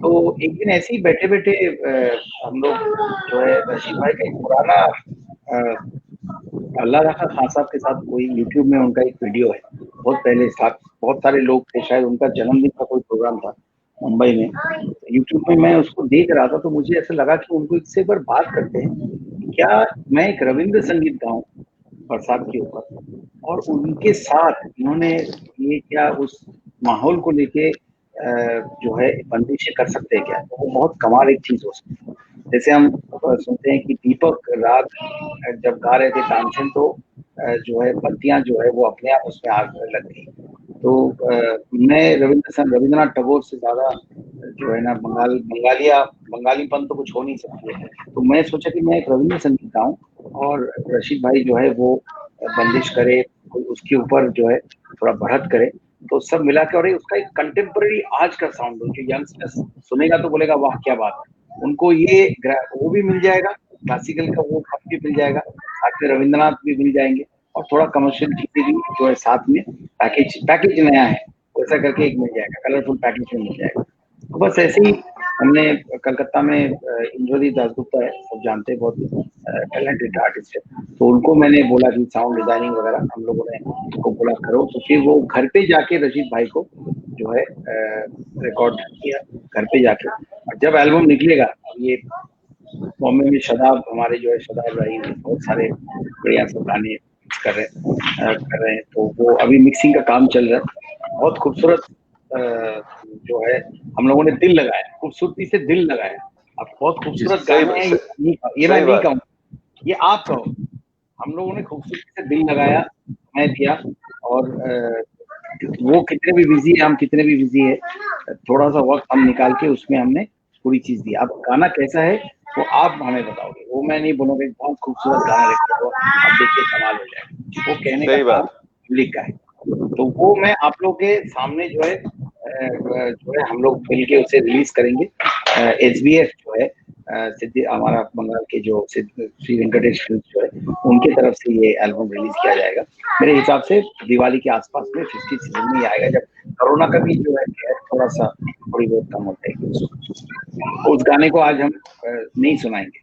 तो एक दिन ऐसे ही बैठे बैठे हम लोग जो है रशीद भाई का एक पुराना अल्लाह रखा खान साहब के साथ कोई यूट्यूब में उनका एक वीडियो है, बहुत पहले साथ बहुत सारे लोग थे, शायद उनका जन्मदिन का कोई प्रोग्राम था मुंबई में। यूट्यूब में मैं उसको देख रहा था, तो मुझे ऐसा लगा कि उनको इससे एक बार बात करते हैं, क्या मैं एक रविंद्र संगीत गाऊं बरसात के ऊपर, और उनके साथ इन्होंने ये क्या उस माहौल को लेके जो है बंदिशें कर सकते हैं क्या, तो वो बहुत कमाल एक चीज हो सकती है। जैसे हम सुनते हैं कि दीपक राग जब गा रहे थे तानसेन, तो जो है बत्तियां जो है वो अपने आप उसमें आग लग गई। तो मैं रविंद्रनाथ टैगोर से ज्यादा जो है ना बंगालीपन तो कुछ हो नहीं सकती है। तो मैं सोचा कि मैं एक रविंद्र संगीत गाऊं और रशीद भाई जो है वो बंदिश करे, उसके ऊपर जो है थोड़ा बढ़त करे, तो सब मिला के, और उसका एक कंटेम्पररी आज का साउंड हो, जो यंगस्टर्स सुनेगा तो बोलेगा वाह क्या बात है। उनको ये वो भी मिल जाएगा, क्लासिकल का वो फन भी मिल जाएगा, साथ में रविंद्रनाथ भी मिल जाएंगे, और थोड़ा कमर्शियल चीजें भी जो है साथ में, पैकेज नया है वैसा करके एक मिल जाएगा, कलरफुल पैकेज में मिल जाएगा। तो बस ऐसे ही हमने कलकत्ता में इंद्रजीत दासगुप्ता है, सब जानते हैं, बहुत टैलेंटेड आर्टिस्ट है। तो उनको मैंने बोला कि साउंड डिजाइनिंग वगैरह हम लोगों ने उनको बोला करो, तो फिर वो घर पे जाके रशीद भाई को जो है रिकॉर्ड किया घर पे जाके। और जब एल्बम निकलेगा, अब ये बॉम्बे में शदाब हमारे जो है शदाब भाई बहुत सारे बढ़िया सब गाने कर रहे हैं, तो वो अभी मिक्सिंग का काम चल रहा है। बहुत खूबसूरत जो है हम लोगों ने दिल लगाया, खूबसूरती से दिल लगाया। अब बहुत जी खूबसूरत सही गाने हैं, ये मैं सही नहीं बात। कहूँ, ये आप कहो। हम लोगों ने खूबसूरती से दिल लगाया, मैं दिया। और वो कितने भी बिजी है, हम कितने भी बिजी है, थोड़ा सा वक्त हम निकाल के उसमें हमने पूरी चीज दी। अब गाना कैसा है वो आप हमें बताओगे, वो मैं नहीं बोलूंगा कि बहुत खूबसूरत गाना लिखा हुआ, अब देखिए कमाल हो जाएगा। वो कहने का सही काम बात। पब्लिक का है। तो वो मैं आप लोग के सामने जो है हम लोग मिलके उसे रिलीज करेंगे। SBF जो है सिद्धि हमारा बंगाल के जो श्री वेंकटेश फिल्म जो है उनके तरफ से ये एल्बम रिलीज किया जाएगा। मेरे हिसाब से दिवाली के आसपास में 50 सीजन में ही आएगा, जब कोरोना का भी जो है थोड़ा सा थोड़ी बहुत कम हो जाएगी। उस गाने को आज हम नहीं सुनाएंगे,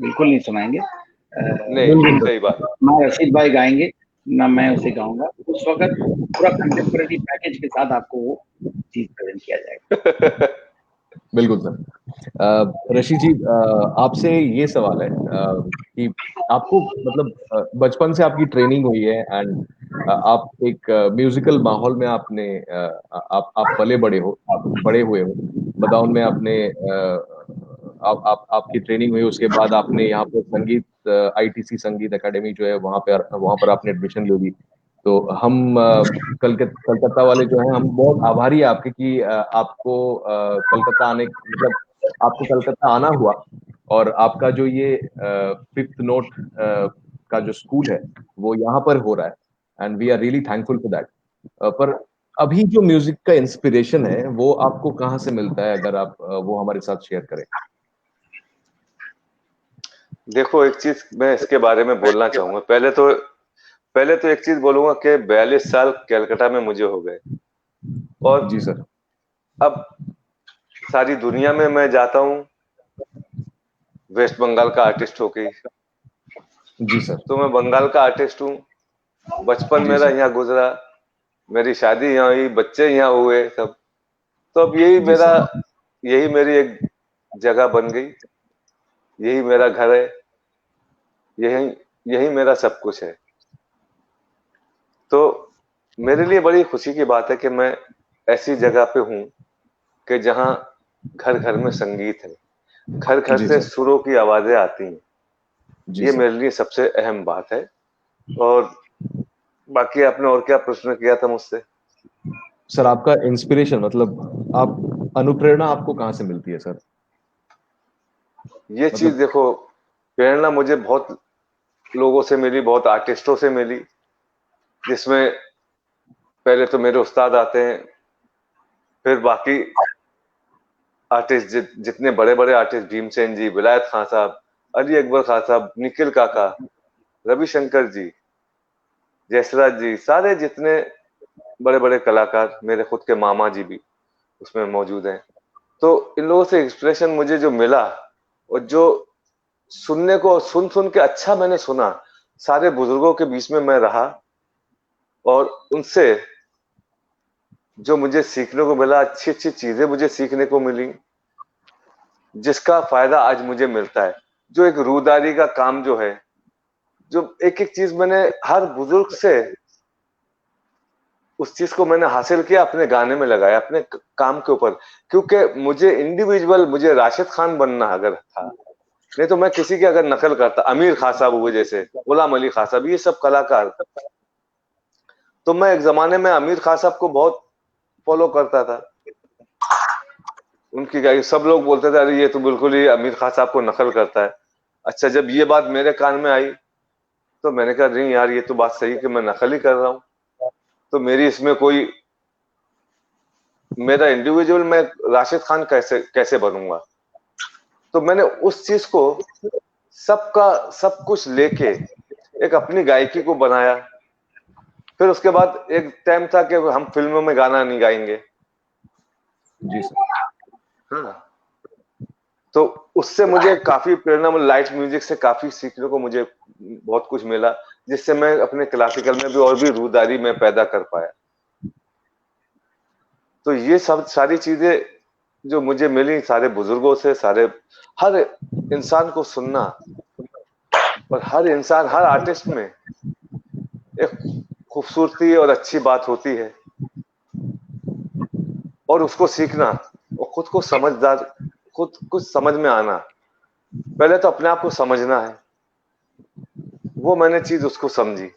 बिल्कुल नहीं सुनाएंगे। नहीं, सही बात। ना रशीद भाई गाएंगे, ना मैं उसे गाऊंगा। उस वक्त पूरा कंटेम्प्रेरी पैकेज के साथ आपको वो चीज प्रेजेंट किया जाएगा। बिल्कुल सर। ऋषि जी, आपसे ये सवाल है कि आपको मतलब बचपन से आपकी ट्रेनिंग हुई है एंड आप एक म्यूजिकल माहौल में आपने आप पले बड़े हो, आप बड़े हुए हो बदाऊं में। आपने आपकी ट्रेनिंग हुई, उसके बाद आपने यहाँ पर संगीत ITC संगीत एकेडमी जो है वहाँ पर आपने एडमिशन ले ली। तो हम कलकत्ता वाले जो हैं, हम बहुत आभारी है आपके कि आपको कलकत्ता आने मतलब आपको कलकत्ता आना हुआ और आपका जो ये 5th नोट का जो स्कूल है वो यहाँ पर हो रहा है and we are really thankful for that. पर अभी जो म्यूजिक का इंस्पिरेशन है वो आपको कहाँ से मिलता है, अगर आप वो हमारे साथ शेयर करें। देखो, एक चीज मैं इसके बारे में बोलना चाहूंगा। पहले तो एक चीज बोलूंगा कि 42 साल कलकत्ता में मुझे हो गए, और जी सर। अब सारी दुनिया में मैं जाता हूँ वेस्ट बंगाल का आर्टिस्ट होके। जी सर। तो मैं बंगाल का आर्टिस्ट हूँ, बचपन जी मेरा सर। यहाँ गुजरा, मेरी शादी यहाँ हुई, बच्चे यहाँ हुए सब। तो अब जी सर। यही मेरी एक जगह बन गई, यही मेरा घर है, यही यही मेरा सब कुछ है। तो मेरे लिए बड़ी खुशी की बात है कि मैं ऐसी जगह पे हूँ कि जहाँ घर घर में संगीत है, घर घर जी से सर। सुरों की आवाजें आती हैं। जी ये सर। मेरे लिए सबसे अहम बात है। और बाकी आपने और क्या प्रश्न किया था मुझसे? सर आपका इंस्पिरेशन मतलब आप अनुप्रेरणा आपको कहाँ से मिलती है सर? ये चीज मतलब देखो, प्रेरणा मुझे बहुत लोगों से मिली, बहुत आर्टिस्टों से मिली, जिसमें पहले तो मेरे उस्ताद आते हैं, फिर बाकी आर्टिस्ट जितने बड़े बड़े आर्टिस्ट, भीमसेन जी, विलायत खान साहब, अली अकबर खान साहब, निखिल काका, रविशंकर जी, जयसराज जी, सारे जितने बड़े बड़े कलाकार, मेरे खुद के मामा जी भी उसमें मौजूद हैं। तो इन लोगों से इंस्पिरेशन मुझे जो मिला, और जो सुनने को सुन सुन के अच्छा मैंने सुना, सारे बुजुर्गों के बीच में मैं रहा, और उनसे जो मुझे सीखने को मिला, अच्छी अच्छी चीजें मुझे सीखने को मिली, जिसका फायदा आज मुझे मिलता है। जो एक रूदारी का काम जो है, जो एक एक चीज मैंने हर बुजुर्ग से उस चीज को मैंने हासिल किया, अपने गाने में लगाया, अपने काम के ऊपर। क्योंकि मुझे राशिद खान बनना अगर था, नहीं तो मैं किसी की अगर नकल करता, अमीर खान साहब हुए जैसे, गुलाम अली खान साहब, ये सब कलाकार, तो मैं एक जमाने में अमीर खान साहब को बहुत फॉलो करता था। उनकी गाई सब लोग बोलते थे, अरे ये तो बिल्कुल ही अमीर खान साहब को नकल करता है। अच्छा, जब ये बात मेरे कान में आई तो मैंने कहा, नहीं यार, ये तो बात सही कि मैं नकल ही कर रहा हूँ। तो मेरी इसमें कोई, मेरा इंडिविजुअल मैं राशिद खान कैसे कैसे बनूंगा? तो मैंने उस चीज को, सबका सब कुछ लेके एक अपनी गायकी को बनाया। फिर उसके बाद एक टाइम था कि हम फिल्मों में गाना नहीं गाएंगे। जी सर। हाँ, तो उससे मुझे काफी प्रेरणा मिली, लाइट म्यूजिक से काफी सीखने को मुझे बहुत कुछ मिला, जिससे मैं अपने क्लासिकल में भी और भी रूहदारी में पैदा कर पाया। तो ये सब सारी चीजें जो मुझे मिली सारे बुजुर्गों से, सारे हर इंसान को सुनना, और हर इंसान, हर आर्टिस्ट में एक खूबसूरती और अच्छी बात होती है, और उसको सीखना और खुद को समझदार, खुद कुछ समझ में आना, पहले तो अपने आप को समझना है, वो मैंने चीज उसको समझी।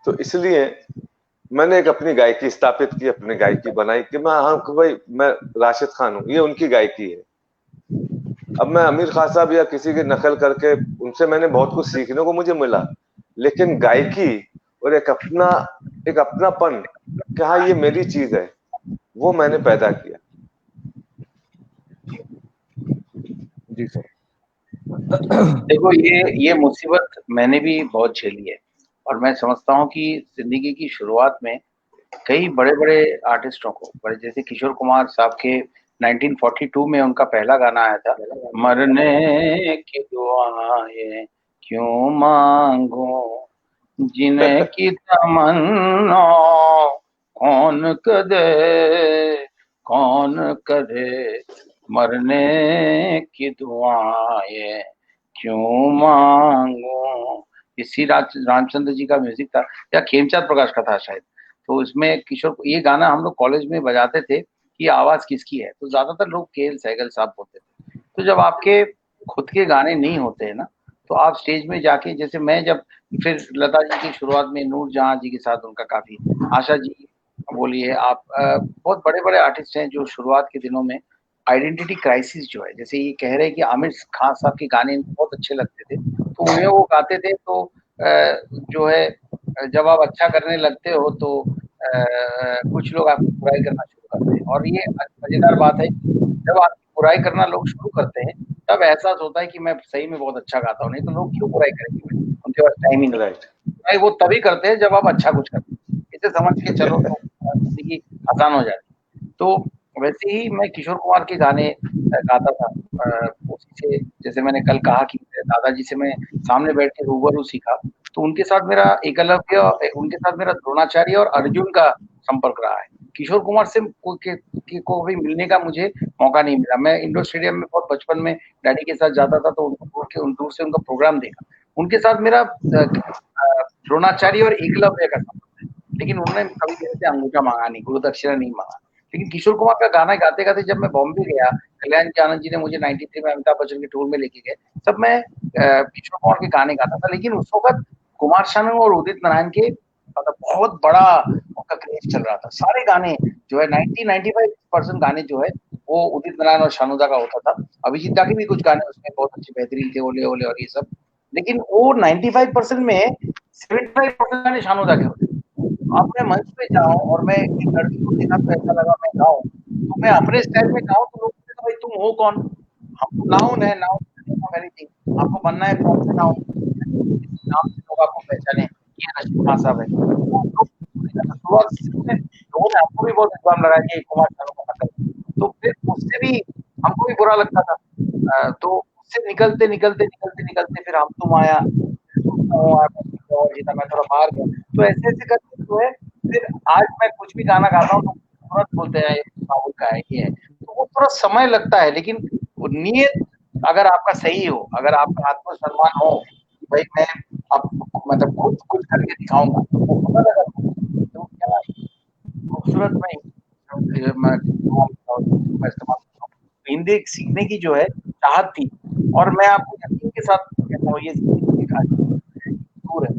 तो इसलिए मैंने एक अपनी गायकी स्थापित की, अपनी गायकी बनाई कि मैं, हाँ भाई मैं राशिद खान हूँ, ये उनकी गायकी है। अब मैं आमिर खान साहब या किसी की नकल करके, उनसे मैंने बहुत कुछ सीखने को मुझे मिला, लेकिन गायकी और एक अपनापन कि हाँ ये मेरी चीज है, वो मैंने पैदा किया। जी सर। देखो, ये मुसीबत मैंने भी बहुत झेली है, और मैं समझता हूँ कि जिंदगी की शुरुआत में कई बड़े बड़े आर्टिस्टों को, बड़े जैसे किशोर कुमार साहब के 1942 में उनका पहला गाना आया था, मरने की दुआएं क्यों मांगो, जिन्हें की तमन्ना कौन करे, मरने की दुआएं क्यों मांगो। इसी रामचंद्र जी का म्यूजिक था, या खेमचंद प्रकाश का था शायद। तो इसमें किशोर, ये गाना हम लोग कॉलेज में बजाते थे कि आवाज किसकी है, तो ज्यादातर लोग के एल सहगल साहब बोलते थे। तो जब आपके खुद के गाने नहीं होते हैं ना, तो आप स्टेज में जाके, जैसे मैं जब फिर लता जी की शुरुआत में नूर जहां जी के साथ उनका काफी, आशा जी बोलिए आप, बहुत बड़े बड़े आर्टिस्ट हैं जो शुरुआत के दिनों में आइडेंटिटी क्राइसिस जो है, जैसे ये कह रहे हैं कि आमिर खान साहब के गाने बहुत अच्छे लगते थे, तो उन्हें वो गाते थे, तो जो है जब आप अच्छा करने लगते हो तो कुछ लोग आपकी बुराई करना शुरू करते हैं। और ये मजेदार बात है, जब आपकी बुराई करना लोग शुरू करते हैं, तब एहसास होता है कि मैं सही में बहुत अच्छा गाता हूँ, नहीं तो लोग क्यों बुराई करेंगे, उनके पास टाइम ही नहीं। राइट। बुराई वो तभी करते हैं जब आप अच्छा कुछ करते हैं, इसे समझ के चलो तो जिंदगी आसान हो जाती है। तो वैसे ही मैं किशोर कुमार के गाने गाता था, उसी से, जैसे मैंने कल कहा कि दादाजी से मैं सामने बैठ के रूबरू सीखा, तो उनके साथ मेरा एकलव्य, उनके साथ मेरा द्रोणाचार्य और अर्जुन का संपर्क रहा है। किशोर कुमार से को भी मिलने का मुझे मौका नहीं मिला। मैं इंडोर स्टेडियम में बहुत बचपन में डैडी के साथ जाता था, तो उनको दूर से उनका प्रोग्राम देखा। उनके साथ मेरा द्रोणाचार्य और एकलव्य का संपर्क है, लेकिन उन्होंने कभी मेरे से अंगूठा मांगा नहीं, गुरु दक्षिणा नहीं मांगा। लेकिन किशोर कुमार का गाना गाते गाते जब मैं बॉम्बे गया, कल्याण जी आनंद जी ने मुझे 93 में अमिताभ बच्चन के टूर में लेके गए, तब मैं किशोर कुमार के गाने गाता था। लेकिन उस वक्त कुमार शानू और उदित नारायण के मतलब बहुत बड़ा उनका क्रेज चल रहा था। सारे गाने जो है 90-95% गाने जो है वो उदित नारायण और शानुदा का होता था। अभिजीत दा के भी कुछ गाने उसमें बहुत अच्छे बेहतरीन थे, ओले ओले और ये सब। लेकिन वो 95% में 75% गाने शानुदा के होते। अब मैं मंच पे जाऊं और मैं एक लड़की को देखा तो ऐसा लगा मैं गाऊं, तो मैं अपने स्टाइल में गाऊं तो लोग कहते हैं, भाई तुम हो कौन? हम तो नाउन है, नाउन एनीथिंग, आपको बनना है कौन से नाउन, नाम से लोग आपको पहचाने, ये रशीद खान साहब है। शुरुआत से लोगों ने हमको भी बहुत इल्जाम लगाया कि कुमार शानू का नकल, तो फिर उससे भी हमको भी बुरा लगता था। तो उससे निकलते निकलते निकलते निकलते फिर हम तुम आया, और जीता, मैं थोड़ा बाहर गया, तो ऐसे ऐसे करके जो है फिर आज मैं कुछ भी गाना गाता हूँ तो तुरंत बोलते हैं बाबुल का है, ये है। तो वो थोड़ा समय लगता है, लेकिन नियत अगर आपका सही हो, अगर आपका आत्मसम्मान हो कि भाई मैं अब मतलब खुद कुछ करके दिखाऊंगा, तो पता लगा तो क्या खूबसूरत मैं इस्तेमाल करता हूँ। हिंदी सीखने की जो है चाहत थी, और मैं आपको यकीन के साथ कहता हूँ, ये दूर है,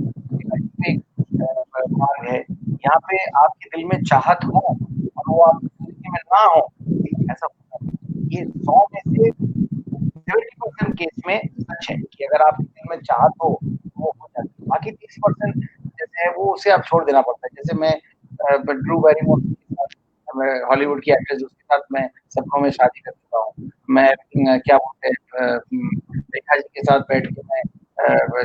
मार्ग है। यहाँ पे आपके दिल में चाहत हो और वो आपकी जिंदगी में ना हो, ऐसा होता है। ये 100 में से 70% केस में सच है कि अगर आपके दिल में चाहत हो तो वो हो जाती है। बाकी 30% जैसे है वो उसे आप छोड़ देना पड़ता है। जैसे मैं ड्रू बैरिमोर के साथ, मैं हॉलीवुड की एक्ट्रेस, उसके साथ मैं सपनों में शादी कर चुका हूँ। मैं क्या बोलते हैं रेखा जी के साथ बैठ के मैं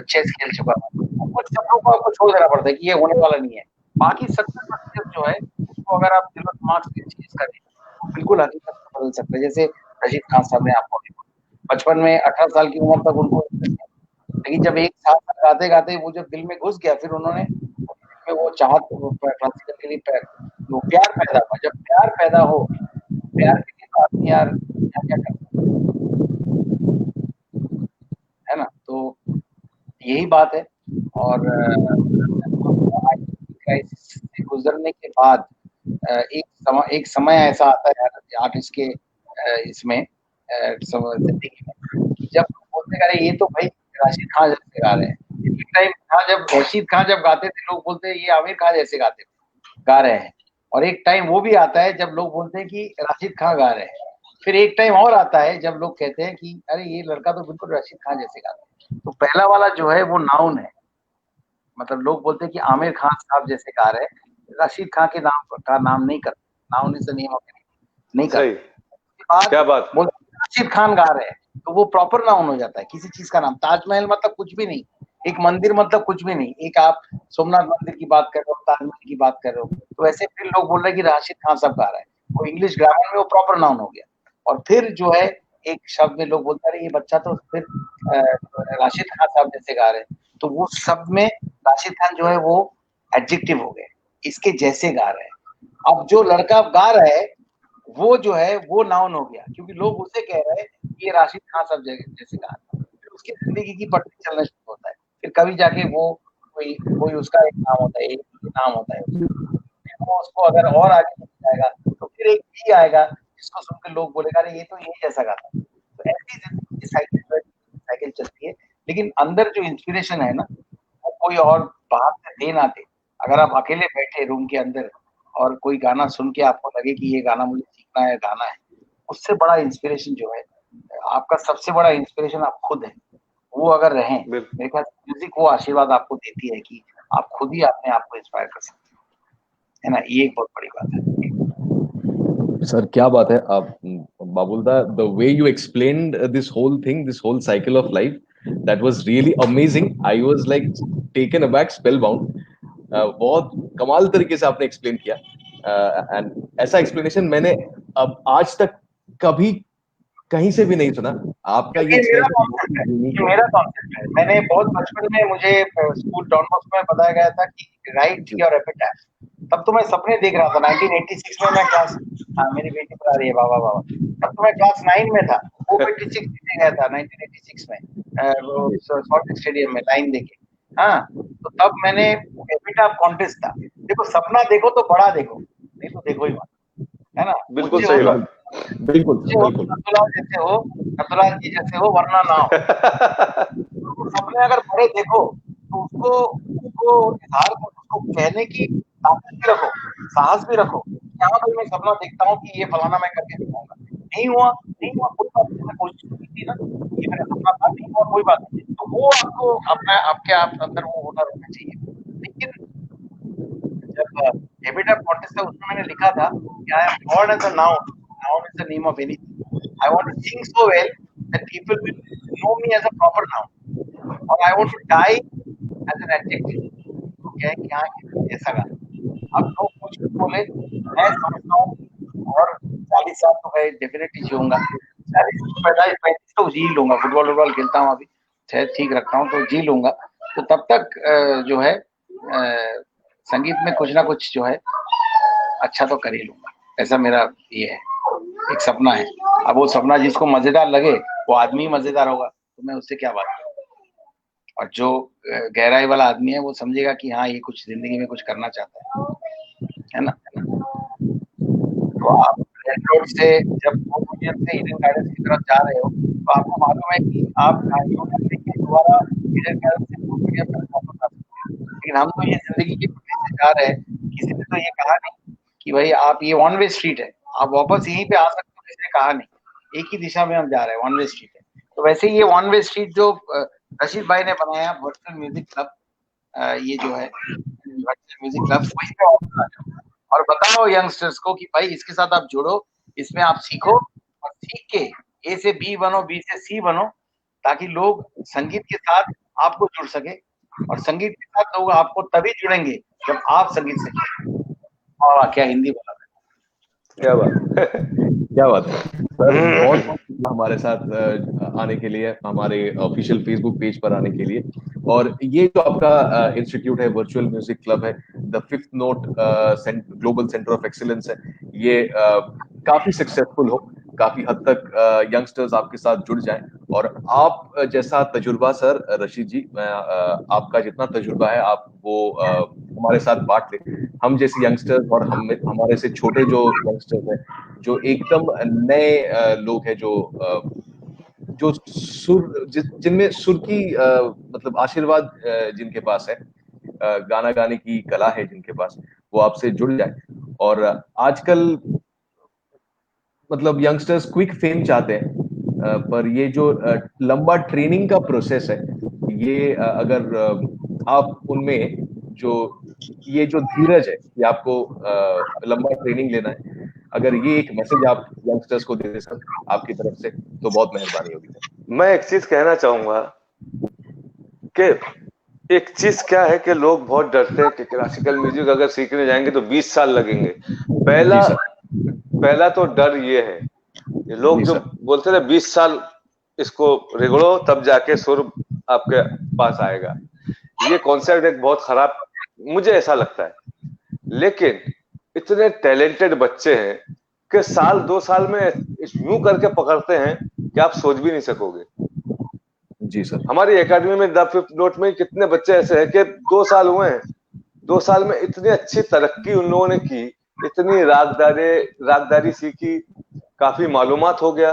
चेस खेल चुका हूँ। कुछ सपनों को आपको छोड़ देना पड़ता है कि ये होने वाला नहीं है। बाकी 70% जो है उसको अगर आप दिलो दिमाग से चीज करें बिल्कुल हकीकत को बदल सकता है। जैसे रशीद खान साहब ने आपको बचपन में 18 साल की उम्र तक उनको लेकिन जब एक साल तक गाते गाते वो जब दिल में घुस गया, फिर उन्होंने में वो चाहत क्लासिकल के लिए वो प्यार पैदा हुआ। जब प्यार पैदा हो, प्यार के लिए तो आदमी यार क्या क्या करता है ना। तो यही बात है। और क्राइसिस से गुजरने के बाद एक समय ऐसा आता है आर्टिस्ट के इसमें जिंदगी में कि जब बोलते अरे ये तो भाई राशिद खान जैसे गा रहे हैं। एक टाइम था जब रशीद खान जब गाते थे लोग बोलते हैं ये आमिर खान जैसे गा रहे हैं। और एक टाइम वो भी आता है जब लोग बोलते हैं कि राशिद खान गा रहे हैं। फिर एक टाइम और आता है जब लोग कहते हैं कि अरे ये लड़का तो बिल्कुल राशिद खान जैसे गाता है। तो पहला वाला जो है वो नाउन है, मतलब लोग बोलते हैं कि आमिर खान साहब जैसे गा रहे हैं, रशीद खान के नाम का नाम नहीं करते, noun is the name of नहीं करते। सही, उसके बाद क्या बात। बोलते हैं रशीद खान गा रहे हैं, तो वो प्रॉपर नाउन हो जाता है किसी चीज का नाम। ताजमहल मतलब कुछ भी नहीं, एक मंदिर मतलब कुछ भी नहीं, एक आप सोमनाथ मंदिर की बात कर रहे हो, ताजमहल की बात कर रहे हो, तो ऐसे फिर लोग बोल रहे हैं कि राशिद खान साहब गा रहा है, वो इंग्लिश ग्रामर में वो प्रॉपर नाउन हो गया। और फिर जो है एक शब्द में लोग बोलते हैं ये बच्चा तो फिर राशिद खान साहब जैसे गा रहे हैं, तो वो शब्द में राशिद खान जो है वो एडजेक्टिव हो गए, इसके जैसे गा रहे हैं। अब जो लड़का गा रहा है वो जो है वो नाउन हो गया, क्योंकि लोग उसे कह रहे हैं कि ये राशिद खान साहब जैसे गा रहा है। फिर उसकी जिंदगी की पटरी चलना शुरू होता है, फिर कभी जाके वो कोई कोई उसका एक नाम होता है, एक नाम होता है, फिर वो उसको अगर और आगे लेके जाएगा तो फिर एक भी आएगा जिसको सुन के लोग बोलेगा अरे ये तो यही जैसा गाता है। तो ऐसी जिंदगी की साइकिल चलती है। लेकिन अंदर जो इंस्पिरेशन है ना, वो कोई और बाहर से दे ना दे, अगर आप अकेले बैठे रूम के अंदर और कोई गाना सुन के आपको लगे कि ये गाना मुझे सीखना है, गाना है, उससे बड़ा इंस्पिरेशन जो है, आपका सबसे बड़ा इंस्पिरेशन आप खुद है। वो अगर रहें, बिल्कुल मेरे ख्याल से म्यूजिक वो आशीर्वाद आपको देती है कि आप खुद ही अपने आप को इंस्पायर कर सकते हैं, है ना। ये एक बहुत बड़ी बात है। सर क्या बात है आप बाबुलदा, the way you explained this whole thing, this whole cycle of life, that was really amazing. I was like taken aback, spellbound. बहुत कमाल तरीके से आपने एक्सप्लेन किया। एंड ऐसा एक्सप्लेनेशन मैंने अब आज तक कभी कहीं से भी नहीं सुना। आपका ये ये मेरा एक्सप्लेनेशन बहुत कॉन्सेप्ट है, ही यूनिक ये है। मेरा कॉन्सेप्ट है। मैंने बहुत बचपन में मुझे स्कूल डॉन बॉस्को में बताया गया था कि राइट योर एपिटैफ। तब तो मैं सपने देख रहा था 1986 में, मैं क्लास, हाँ मेरी बेटी पढ़ा रही है, बाबा बाबा, तब तो मैं क्लास 9 में था। वो 86 जीते गया था 1986 में, वो सॉल्ट स्टेडियम में लाइन देके। हाँ, तो तब मैंने एपिटाफ कॉन्टेस्ट था। देखो सपना देखो तो बड़ा देखो, नहीं तो देखो ही मत, है ना। बिल्कुल मुझे हो सही तो बिल्कुल बात। बिल्कुल मुझे हो बिल्कुल। नथुलाल जैसे हो, नथुलाल जी जैसे हो, वरना ना हो। तो सपने अगर बड़े देखो तो उसको उसको इजहार कर, उसको कहने की ताकत भी रखो, साहस भी रखो। हाँ भाई मैं सपना देखता हूँ कि ये फलाना मैं करके दिखाऊंगा। नहीं हुआ, नहीं हुआ, कोई बात नहीं, मैंने कोशिश तो की थी ना, ये मेरा सपना था, नहीं हुआ कोई बात नहीं। तो वो आपको अपना आपके आप अंदर वो हुनर होना चाहिए। लेकिन जब एबिटा कॉन्टेस्ट था उसमें मैंने लिखा था कि I am born as a noun, noun is the name of anything. I want to sing so well that people will know me as a proper noun, और I want to die as an adjective. तो क्या है कि हाँ ऐसा गाना। अब लोग कुछ भी बोले, मैं समझता हूँ, और 40 साल तो मैं डेफिनेटली जीऊंगा, 40 पैंतालीस 35 तो जी लूंगा, फुटबॉल वुटबॉल खेलता हूँ अभी, सेहत ठीक रखता हूँ तो जी लूंगा। तो तब तक जो है संगीत में कुछ ना कुछ जो है अच्छा तो कर ही लूंगा, ऐसा मेरा ये है, एक सपना है। अब वो सपना जिसको मजेदार लगे वो आदमी मजेदार होगा, तो मैं उससे क्या बात करूं। और जो गहराई वाला आदमी है वो समझेगा कि हाँ ये कुछ जिंदगी में कुछ करना चाहता है ना। तो आप रेड रोड से जब फोर्ट विलियम से ईडन गार्डन की तरफ जा रहे हो तो आपको मालूम है कि आप यूटर्न लेके दोबारा ईडन गार्डन से फोर्ट विलियम तक वापस आ सकते हैं। लेकिन हम तो ये जिंदगी की पटरी से जा रहे हैं, किसी ने तो ये कहा नहीं कि भाई आप ये वन वे स्ट्रीट है, आप वापस यहीं पे आ सकते हो, किसी ने कहा नहीं, एक ही दिशा में हम जा रहे हैं, वन वे स्ट्रीट है। तो वैसे ही ये वन वे स्ट्रीट जो रशीद भाई ने बनाया वर्चुअल म्यूजिक क्लब, ये जो है वर्चुअल म्यूजिक क्लब, वहीं पे वापस आ जाओ और बताओ यंगस्टर्स को कि भाई इसके साथ आप जुड़ो, इसमें आप सीखो, और सीख के ए से बी बनो, बी से सी बनो, ताकि लोग संगीत के साथ आपको जुड़ सके, और संगीत के साथ लोग आपको तभी जुड़ेंगे जब आप संगीत से जुड़ेंगे। और क्या हिंदी बोला। क्या बात क्या बात है सर, बहुत बहुत शुक्रिया हमारे साथ आने के लिए, हमारे ऑफिशियल फेसबुक पेज पर आने के लिए। और ये जो आपका इंस्टीट्यूट है, वर्चुअल म्यूजिक क्लब है, the fifth note global centre of excellence है, ये काफी सक्सेसफुल हो, काफी हद तक यंगस्टर्स आपके साथ जुड़ जाएं। और आप जैसा तजुर्बा सर, रशीद जी, आपका जितना तजुर्बा है आप वो हमारे साथ बांट लें। हम जैसे यंगस्टर्स और हमारे से छोटे जो यंगस्टर्स हैं, जो एकदम नए लोग हैं, जो जिनमें सुर की मतलब आशीर्वाद जिनके पास है, गाना गाने की कला है जिनके पास, वो आपसे जुड़ जाए। और आजकल मतलब यंगस्टर्स क्विक फेम चाहते हैं, पर ये जो लंबा ट्रेनिंग का प्रोसेस है, ये अगर आप उनमें जो ये जो धीरज है कि आपको लंबा ट्रेनिंग लेना है, अगर ये एक मैसेज आप यंगस्टर्स को दे दे सर आपकी तरफ से, तो बहुत मेहरबानी होगी सर। मैं एक चीज कहना चाहूंगा कि एक चीज क्या है कि लोग बहुत डरते हैं कि क्लासिकल म्यूजिक अगर सीखने जाएंगे तो 20 साल लगेंगे। जी पहला सर। पहला तो डर ये है, ये लोग जी जो सर। बोलते हैं 20 साल इसको रिगड़ो तब जाके सुर आपके पास आएगा, ये कॉन्सेप्ट एक बहुत खराब, मुझे ऐसा लगता है। लेकिन इतने टैलेंटेड बच्चे हैं कि साल 2 साल में यूं करके पकड़ते हैं कि आप सोच भी नहीं सकोगे। जी सर। हमारी एकेडमी में द फिफ्थ नोट में कितने बच्चे ऐसे हैं कि 2 साल हुए हैं, 2 साल में इतनी अच्छी तरक्की उन लोगों ने की, इतनी रागदारी सीखी, काफी मालूमात हो गया,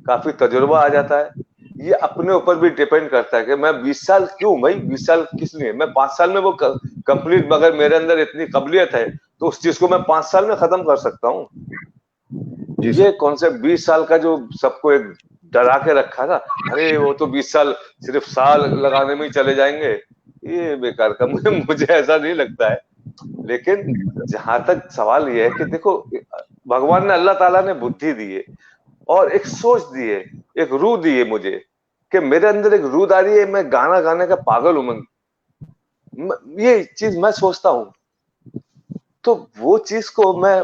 काफी तजुर्बा आ जाता है। ये अपने ऊपर भी डिपेंड करता है कि मैं 20 साल क्यों भाई, 20 साल किस लिए, मैं 5 साल में वो कंप्लीट, अगर मेरे अंदर इतनी काबिलियत है तो उस चीज को मैं 5 साल में खत्म कर सकता हूँ। ये कॉन्सेप्ट 20 साल का जो सबको एक डरा के रखा था, अरे वो तो 20 साल सिर्फ साल लगाने में ही चले जाएंगे, ये बेकार का, मुझे ऐसा नहीं लगता है। लेकिन जहां तक सवाल ये है कि देखो, भगवान ने, अल्लाह ताला ने बुद्धि दी है और एक सोच दी है, एक रूह दी है मुझे, कि मेरे अंदर एक रूह आ रही है, मैं गाना गाने का पागल हूं, ये चीज मैं सोचता हूं, तो वो चीज को मैं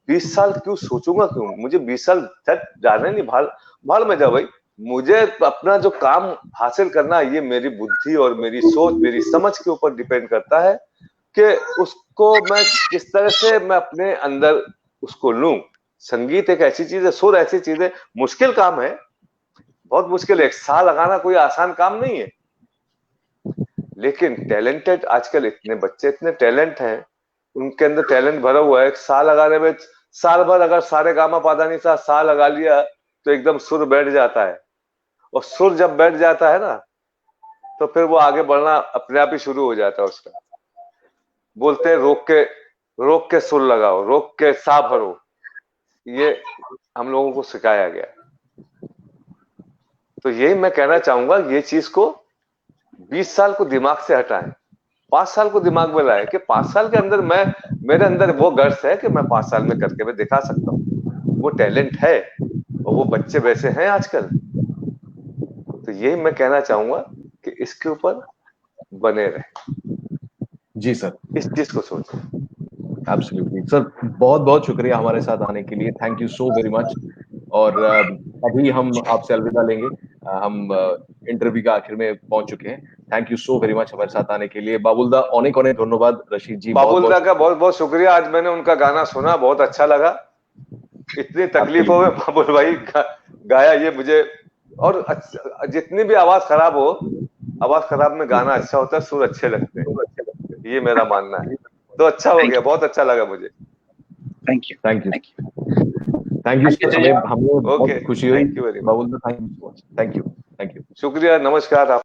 20 साल क्यों सोचूंगा, क्यों मुझे 20 साल तक जाने नहीं, भाड़ भाड़ में जा भाई। मुझे अपना जो काम हासिल करना है, ये मेरी बुद्धि और मेरी सोच, मेरी समझ के ऊपर डिपेंड करता है कि उसको मैं किस तरह से मैं अपने अंदर उसको लूं। संगीत एक ऐसी चीज है, सुर ऐसी चीज है, मुश्किल काम है, बहुत मुश्किल है, 1 साल लगाना कोई आसान काम नहीं है। लेकिन टैलेंटेड आजकल इतने बच्चे, इतने टैलेंट हैं, उनके अंदर टैलेंट भरा हुआ है, 1 साल लगाने में, साल भर अगर सारे गामा पादा नहीं सा सा लगा लिया तो एकदम सुर बैठ जाता है। और सुर जब बैठ जाता है ना, तो फिर वो आगे बढ़ना अपने आप ही शुरू हो जाता है उसका। बोलते हैं रोक के सुर लगाओ, रोक के सा भरो, ये हम लोगों को सिखाया गया। तो यही मैं कहना चाहूंगा, ये चीज को 20 साल को दिमाग से हटाएं, 5 साल को दिमाग में लाए कि 5 साल के अंदर मेरे अंदर वो गर्स है कि मैं 5 साल में करके मैं दिखा सकता हूँ, वो टैलेंट है, और वो बच्चे वैसे हैं आजकल। तो यही मैं कहना चाहूंगा कि इसके ऊपर बने रहे। जी सर। इस चीज को सोचें। एब्सोल्युटली सर, बहुत बहुत शुक्रिया हमारे साथ आने के लिए, thank you so very much. और अभी हम आपसे अलविदा लेंगे, हम इंटरव्यू के आखिर में पहुंच चुके हैं। Thank you so very much हमारे साथ आने के लिए। बाबुलदा, अनेक अनेक धन्यवाद। रशीद जी, बाबुलदा का बहुत बहुत शुक्रिया, आज मैंने उनका गाना सुना, बहुत अच्छा लगा। इतनी तकलीफों में बाबुल भाई गाया, ये मुझे, और जितनी भी आवाज खराब हो, आवाज खराब में गाना अच्छा होता है, सुर अच्छे लगते हैं, ये मेरा मानना है। तो अच्छा हो गया, बहुत अच्छा लगा मुझे। Thank you. Thank you. Thank you sir, हमें बहुत खुशी हुई। थैंक यू वेरी मच, बाबुलदा, thank you so much. Thank you. Thank you. शुक्रिया, नमस्कार।